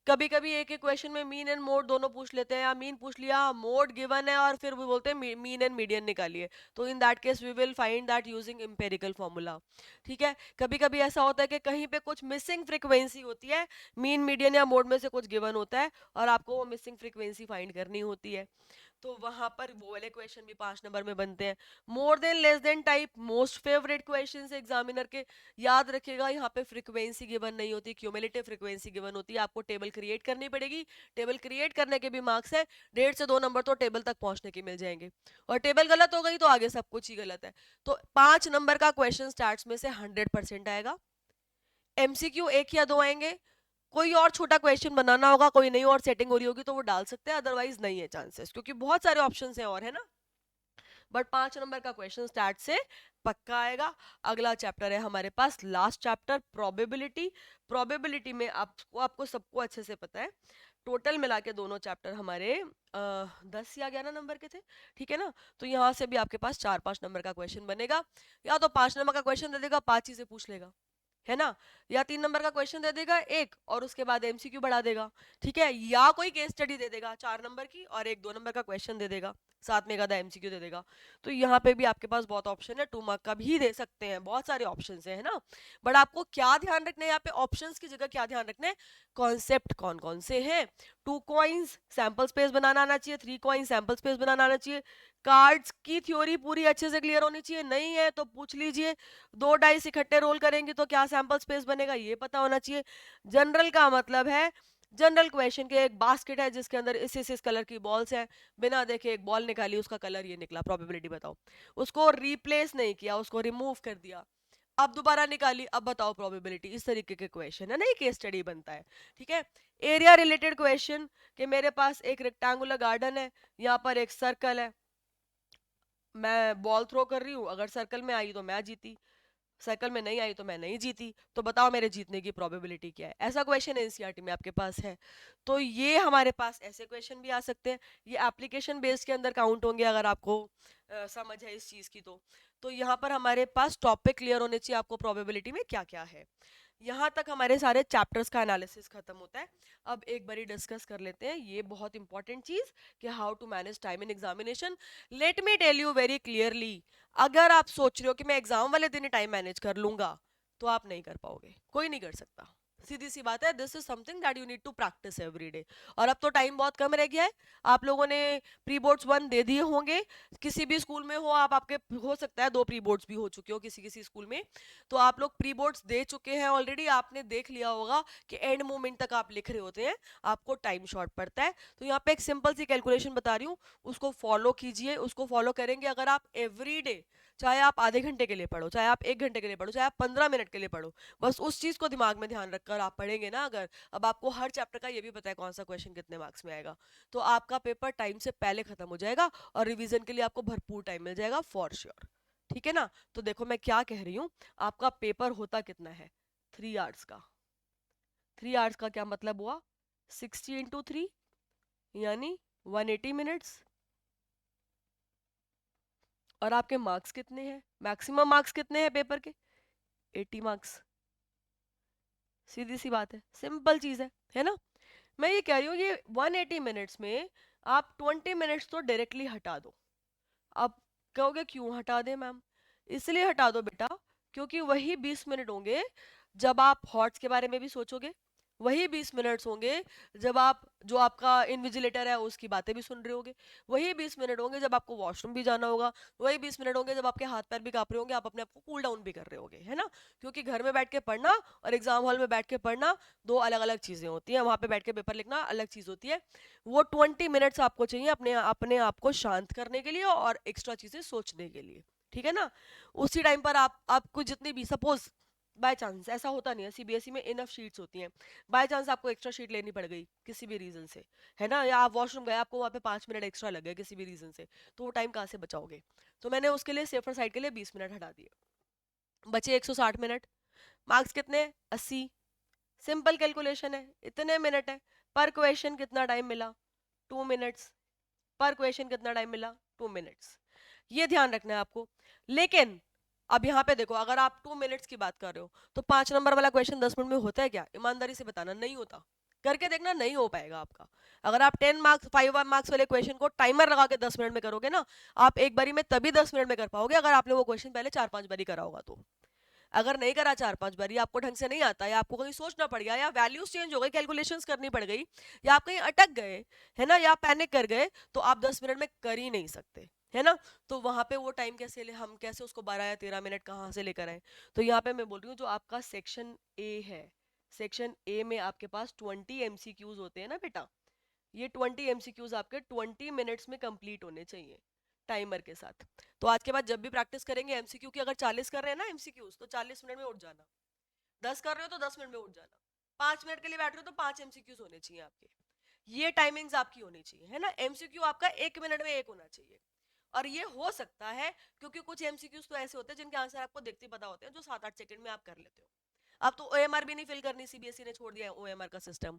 कभी कभी एक एक क्वेश्चन में मीन एंड मोड दोनों पूछ लेते हैं, या मीन पूछ लिया, मोड गिवन है और फिर वो बोलते हैं मीन एंड मीडियन निकालिए, तो in that case we will find that using empirical formula, ठीक है। कभी कभी ऐसा होता है कि कहीं पे कुछ मिसिंग फ्रीक्वेंसी होती है, मीन, मीडियन या मोड में से कुछ गिवन होता है और आपको वो मिसिंग फ्रीक्वेंसी फाइंड करनी होती है, तो वहां पर वो वाले क्वेश्चन भी 5 नंबर में बनते हैं। More than, less than type, most favourite question examiner के, याद रखिएगा यहाँ पे फ्रीक्वेंसी गिवन नहीं होती, क्यूमुलेटिव फ्रीक्वेंसी गिवन होती है, आपको टेबल क्रिएट करनी पड़ेगी। टेबल क्रिएट करने के भी मार्क्स है, 1.5 से 2 नंबर तो टेबल तक पहुंचने के मिल जाएंगे, और टेबल गलत हो गई तो आगे सब कुछ ही गलत है। तो 5 नंबर का क्वेश्चन स्टार्ट में से 100% आएगा। एमसीक्यू 1 या 2 आएंगे, कोई और छोटा क्वेश्चन बनाना होगा, कोई नहीं और सेटिंग हो रही होगी तो वो डाल सकते हैं, अदरवाइज नहीं है चांसेस, क्योंकि बहुत सारे ऑप्शंस हैं और, है ना। बट 5 नंबर का क्वेश्चन स्टार्ट से पक्का आएगा। अगला चैप्टर है हमारे पास, लास्ट चैप्टर, प्रोबेबिलिटी। प्रोबेबिलिटी में आपको सबको अच्छे से पता है, टोटल मिला के दोनों चैप्टर हमारे 10 या 11 नंबर के थे, ठीक है ना। तो यहाँ से भी आपके पास 4-5 नंबर का क्वेश्चन बनेगा, या तो 5 नंबर का क्वेश्चन दे देगा, 5 चीजें पूछ लेगा, है ना, या 3 नंबर का क्वेश्चन दे देगा एक और उसके बाद एमसीक्यू बढ़ा देगा, ठीक है, या कोई केस स्टडी दे देगा 4 नंबर की और एक 2 नंबर का क्वेश्चन दे देगा, साथ में एक आधा एमसीक्यू दे देगा। तो यहाँ पे भी आपके पास बहुत ऑप्शन है, 2 मार्क का भी दे सकते हैं, बहुत सारे ऑप्शन है ना। बट आपको क्या ध्यान रखना है यहाँ पे, ऑप्शंस की जगह क्या ध्यान रखना है, कॉन्सेप्ट कौन कौन से हैं। 2 कॉइंस सैंपल स्पेस बनाना आना चाहिए, 3 कॉइंस सैंपल स्पेस बनाना आना चाहिए, कार्ड्स की थ्योरी पूरी अच्छे से क्लियर होनी चाहिए, नहीं है तो पूछ लीजिए, 2 डाइस इकट्ठे रोल करेंगे तो क्या सैंपल स्पेस बनेगा ये पता होना चाहिए। जनरल का मतलब है, जनरल क्वेश्चन के एक बास्केट है जिसके अंदर इस कलर की बॉल्स हैं, बिना देखे एक बॉल निकाली, उसका कलर ये निकला, प्रोबेबिलिटी बताओ। उसको रिप्लेस नहीं किया, उसको रिमूव कर दिया, अब दोबारा निकाली, अब बताओ प्रोबेबिलिटी। इस तरीके के क्वेश्चन है ना, केस स्टडी बनता है, ठीक है। एरिया रिलेटेड क्वेश्चन, कि मेरे पास एक रेक्टेंगुलर गार्डन है, यहाँ पर एक सर्कल है, मैं बॉल थ्रो कर रही हूँ, अगर सर्कल में आई तो मैं जीती, सर्कल में नहीं आई तो मैं नहीं जीती, तो बताओ मेरे जीतने की प्रोबेबिलिटी क्या है। ऐसा क्वेश्चन एनसीईआरटी में आपके पास है। तो ये हमारे पास ऐसे क्वेश्चन भी आ सकते हैं, ये एप्लीकेशन बेस्ड के अंदर काउंट होंगे अगर आपको समझ है इस चीज की। तो यहाँ पर हमारे पास टॉपिक क्लियर होने चाहिए आपको, प्रोबेबिलिटी में क्या क्या है। यहाँ तक हमारे सारे चैप्टर्स का एनालिसिस खत्म होता है। अब एक बारी डिस्कस कर लेते हैं ये बहुत इंपॉर्टेंट चीज, कि how to manage time in examination. Let me tell you very clearly, अगर आप सोच रहे हो कि मैं एग्जाम वाले दिन ही टाइम मैनेज कर लूंगा, तो आप नहीं कर पाओगे, कोई नहीं कर सकता, सीधी सी बात है। This is something that you need to practise every day. और अब तो टाइम बहुत कम रह गया है, आप लोगों ने प्री बोर्ड्स 1 दे दिए होंगे, किसी भी स्कूल में हो आप, आपके हो सकता है 2 प्री बोर्ड्स भी हो चुके हो किसी किसी स्कूल में, तो आप लोग प्री बोर्ड्स दे चुके हैं ऑलरेडी, आपने देख लिया होगा कि एंड मोमेंट तक आप लिख रहे होते हैं, आपको टाइम शॉर्ट पड़ता है। तो यहाँ पे एक सिंपल सी कैलकुलेशन बता रही हूँ, उसको फॉलो कीजिए। उसको फॉलो करेंगे अगर आप एवरी डे, चाहे आप आधे घंटे के लिए पढ़ो, चाहे आप 1 घंटे के लिए पढ़ो, चाहे आप 15 मिनट के लिए पढ़ो, बस उस चीज को दिमाग में ध्यान रखकर आप पढ़ेंगे ना अगर, अब आपको हर चैप्टर का ये भी पता है कौन सा क्वेश्चन कितने मार्क्स में आएगा, तो आपका पेपर टाइम से पहले खत्म हो जाएगा और रिवीजन के लिए आपको भरपूर टाइम मिल जाएगा फॉर श्योर, ठीक है ना। तो देखो मैं क्या कह रही हूँ, आपका पेपर होता कितना है, 3 आवर्स का। 3 आवर्स का क्या मतलब हुआ, 60 × 3 यानी 180 मिनट्स। और आपके मार्क्स कितने हैं, मैक्सिमम मार्क्स कितने हैं पेपर के, 80 मार्क्स। सीधी सी बात है, सिंपल चीज है ना। मैं ये कह रही हूँ, ये 180 मिनट्स में आप 20 मिनट्स तो डायरेक्टली हटा दो। आप कहोगे क्यों हटा दे मैम, इसलिए हटा दो बेटा, क्योंकि वही 20 मिनट होंगे जब आप हॉर्ट्स के बारे में भी सोचोगे, वही 20 मिनट्स होंगे जब आप जो आपका इन्विजिलेटर है उसकी बातें भी सुन रहे होगे, वही 20 मिनट होंगे जब आपको वॉशरूम भी जाना होगा, वही 20 मिनट होंगे जब आपके हाथ पैर भी कांप रहे होंगे, आप अपने आप को कूल डाउन भी कर रहे होगे, है ना। क्योंकि घर में बैठ के पढ़ना और एग्जाम हॉल में बैठ के पढ़ना 2 अलग अलग चीजें होती हैं, वहां पे बैठ के पेपर लिखना अलग चीज होती है। वो 20 मिनट्स आपको चाहिए अपने अपने आप को शांत करने के लिए और एक्स्ट्रा चीजें सोचने के लिए, ठीक है ना। उसी टाइम पर आपको जितनी भी, सपोज बाय चांस ऐसा होता नहीं है, सीबीएसई में इनफ शीट्स होती हैं, बाय चांस आपको एक्स्ट्रा शीट लेनी पड़ गई किसी भी रीजन से, है ना, या आप वॉशरूम गए, आपको वहाँ पे 5 मिनट एक्स्ट्रा लग गए किसी भी रीजन से, तो वो टाइम कहाँ से बचाओगे? तो मैंने उसके लिए सेफर साइड के लिए 20 मिनट हटा दिए, बचे 160 मिनट। मार्क्स कितने? 80। सिंपल कैलकुलेशन है, इतने मिनट है। पर क्वेश्चन कितना टाइम मिला? 2 मिनट्स। पर क्वेश्चन कितना टाइम मिला? 2 मिनट्स। ये ध्यान रखना है आपको। लेकिन अब यहाँ पे देखो, अगर आप 2 मिनट्स की बात कर रहे हो तो 5 नंबर वाला क्वेश्चन 10 मिनट में होता है क्या? ईमानदारी से बताना, नहीं होता। करके देखना, नहीं हो पाएगा आपका। अगर आप 10 मार्क्स 5 मार्क्स वाले क्वेश्चन को टाइमर लगा के 10 मिनट में करोगे ना, आप एक बारी में तभी 10 मिनट में कर पाओगे अगर आपने वो क्वेश्चन पहले 4-5 बारी करा होगा तो। अगर नहीं करा 4-5 बारी, आपको ढंग से नहीं आता, या आपको कहीं सोचना पड़ गया, या वैल्यूज चेंज हो गई, कैलकुलेशंस करनी पड़ गई, या आप कहीं अटक गए, है ना, या पैनिक कर गए, तो आप 10 मिनट में कर ही नहीं सकते, है ना। तो वहां पे वो टाइम कैसे ले, हम कैसे उसको 12 या 13 मिनट कहाँ से लेकर आए? तो यहाँ पे मैं बोल रही हूँ, जो आपका सेक्शन ए है, सेक्शन ए में आपके पास 20 MCQs होते हैं ना बेटा, ये 20 MCQs आपके 20 मिनट्स में कंप्लीट होने चाहिए टाइमर के साथ। तो आज के बाद जब भी प्रैक्टिस करेंगे एमसीक्यू की, अगर 40 कर रहे हैं ना एमसीक्यूज, तो 40 मिनट में उठ जाना। 10 कर रहे हो तो 10 मिनट में उठ जाना। 5 मिनट के लिए बैठ रहे हो तो 5 MCQs होने चाहिए आपके। ये टाइमिंग्स आपकी होनी चाहिए, है ना। एमसीक्यू आपका 1 मिनट में एक होना चाहिए। और ये हो सकता है क्योंकि कुछ एमसीक्यूज तो ऐसे होते हैं जिनके आंसर आपको देखते ही पता होते हैं, जो 7-8 सेकंड में आप कर लेते हो। अब तो ओएमआर भी नहीं फिल करनी, सीबीएसई ने छोड़ दिया है ओएमआर का सिस्टम,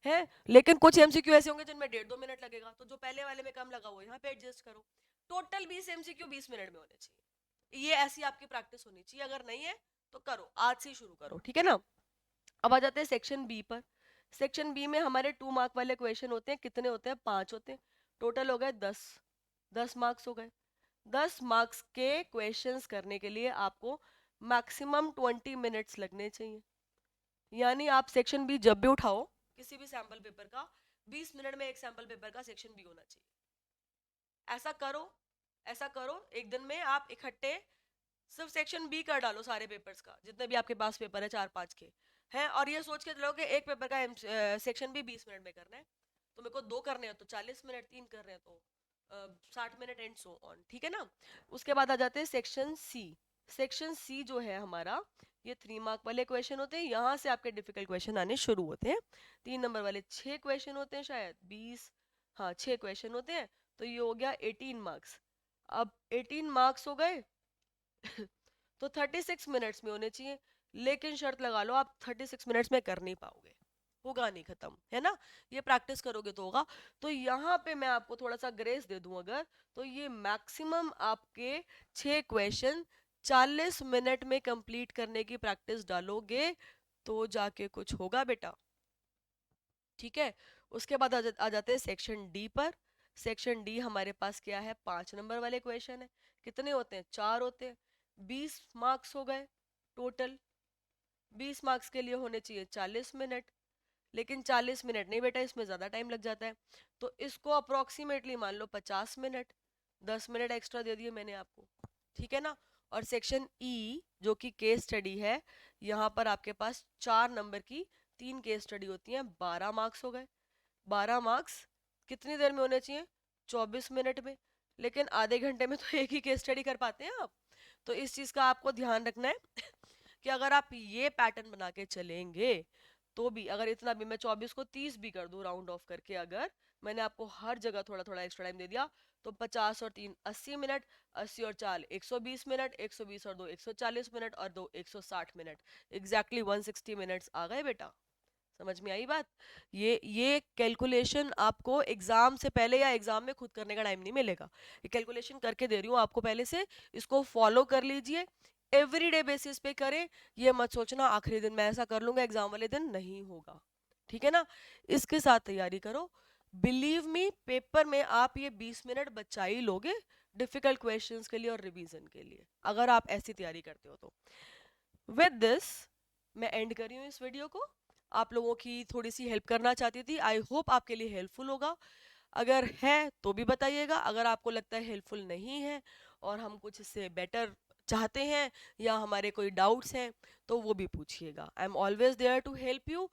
है। लेकिन कुछ एमसीक्यू ऐसे होंगे जिनमें 1.5-2 मिनट लगेगा, तो जो पहले वाले में कम लगा वो यहाँ पे एडजस्ट करो। टोटल 20 MCQ 20 मिनट में होने चाहिए। ये ऐसी आपकी प्रैक्टिस होनी चाहिए। अगर नहीं है तो करो, आज से ही शुरू करो, ठीक है ना। अब आ जाते हैं सेक्शन बी पर। सेक्शन बी में हमारे 2 मार्क वाले क्वेश्चन होते हैं। कितने होते हैं? 5 होते हैं। टोटल हो गए 10। 10 मार्क्स हो गए। 10 मार्क्स के क्वेश्चंस करने के लिए आपको मैक्सिमम 20 मिनट्स लगने चाहिए। यानी आप सेक्शन बी जब भी उठाओ किसी भी सैंपल पेपर का, 20 मिनट में एक सैंपल पेपर का सेक्शन बी होना चाहिए। ऐसा करो, ऐसा करो, एक दिन में आप इकट्ठे सिर्फ सेक्शन बी कर डालो सारे पेपर्स का, जितने भी आपके पास पेपर है 4-5 के हैं, और ये सोच के चलो कि एक पेपर का सेक्शन बी 20 मिनट में करना है। तो मेरे को 2 करने हैं तो 40 मिनट, 3 कर रहे हैं तो 60 मिनट, एंड सो ऑन, ठीक है ना। उसके बाद आ जाते हैं सेक्शन सी। सेक्शन सी जो है हमारा, ये 3 मार्क वाले क्वेश्चन होते हैं। यहाँ से आपके डिफिकल्ट क्वेश्चन आने शुरू होते हैं। 3 नंबर वाले 6 क्वेश्चन होते हैं, शायद 20, हाँ 6 क्वेश्चन होते हैं। तो ये हो गया 18 मार्क्स। अब 18 मार्क्स हो गए तो 36 मिनट्स में होने चाहिए। लेकिन शर्त लगा लो, आप 36 मिनट्स में कर नहीं पाओगे, होगा नहीं खत्म, है ना। ये प्रैक्टिस करोगे तो होगा। तो यहाँ पे मैं आपको थोड़ा सा ग्रेस दे दूं अगर, तो ये मैक्सिमम आपके 6 क्वेश्चन 40 मिनट में कंप्लीट करने की प्रैक्टिस डालोगे तो जाके कुछ होगा बेटा, ठीक है। उसके बाद आ जाते हैं सेक्शन डी पर। सेक्शन डी हमारे पास क्या है? 5 नंबर वाले क्वेश्चन है। कितने होते हैं? 4 होते हैं। 20 मार्क्स हो गए टोटल। 20 मार्क्स के लिए होने चाहिए 40 मिनट। लेकिन 40 मिनट नहीं बेटा, इसमें ज्यादा टाइम लग जाता है। तो इसको अप्रोक्सीमेटली मान लो 50 मिनट। 10 मिनट एक्स्ट्रा दे दिए मैंने आपको, ठीक है ना। और सेक्शन ई जो कि केस स्टडी है, यहाँ पर आपके पास 4 नंबर की 3 केस स्टडी होती हैं। 12 मार्क्स हो गए। 12 मार्क्स कितनी देर में होने चाहिए? 24 मिनट में। लेकिन आधे घंटे में तो एक ही केस स्टडी कर पाते हैं आप। तो इस चीज का आपको ध्यान रखना है कि अगर आप ये पैटर्न बना के चलेंगे तो भी, अगर इतना भी मैं 24 को 30 भी कर दूं राउंड ऑफ करके, अगर मैंने आपको हर जगह थोड़ा थोड़ा एक्स्ट्रा टाइम दे दिया, तो 50 और 3 80 मिनट, 80 और 4 120 मिनट, 120 और 2 140 मिनट, और 2 160 मिनट, एग्जैक्टली 160 मिनट्स आ गए बेटा। समझ में आई बात? ये कैलकुलेशन आपको एग्जाम से पहले या एग्जाम में खुद करने का टाइम नहीं मिलेगा। ये कैलकुलेशन करके दे रही हूँ आपको पहले से, इसको फॉलो कर लीजिए। एवरीडे बेसिस पे करें। ये मत सोचना आखिरी दिन मैं ऐसा कर लूंगा, एग्जाम वाले दिन नहीं होगा, ठीक है ना। इसके साथ तैयारी करो। बिलीव मी, पेपर में आप ये 20 मिनट बचा ही लोगे डिफिकल्ट क्वेश्चंस के लिए और रिवीजन के लिए, अगर आप ऐसी तैयारी करते हो तो। विद दिस मैं एंड कर रही हूँ इस वीडियो को। आप लोगों की थोड़ी सी हेल्प करना चाहती थी, आई होप आपके लिए हेल्पफुल होगा। अगर है तो भी बताइएगा, अगर आपको लगता है हेल्पफुल नहीं है और हम कुछ इससे बेटर चाहते हैं या हमारे कोई डाउट्स हैं तो वो भी पूछिएगा। I am always there to help you.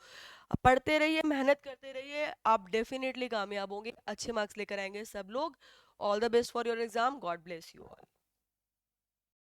पढ़ते रहिए, मेहनत करते रहिए, आप डेफिनेटली कामयाब होंगे, अच्छे मार्क्स लेकर आएंगे सब लोग। All the best for your exam, God bless you all.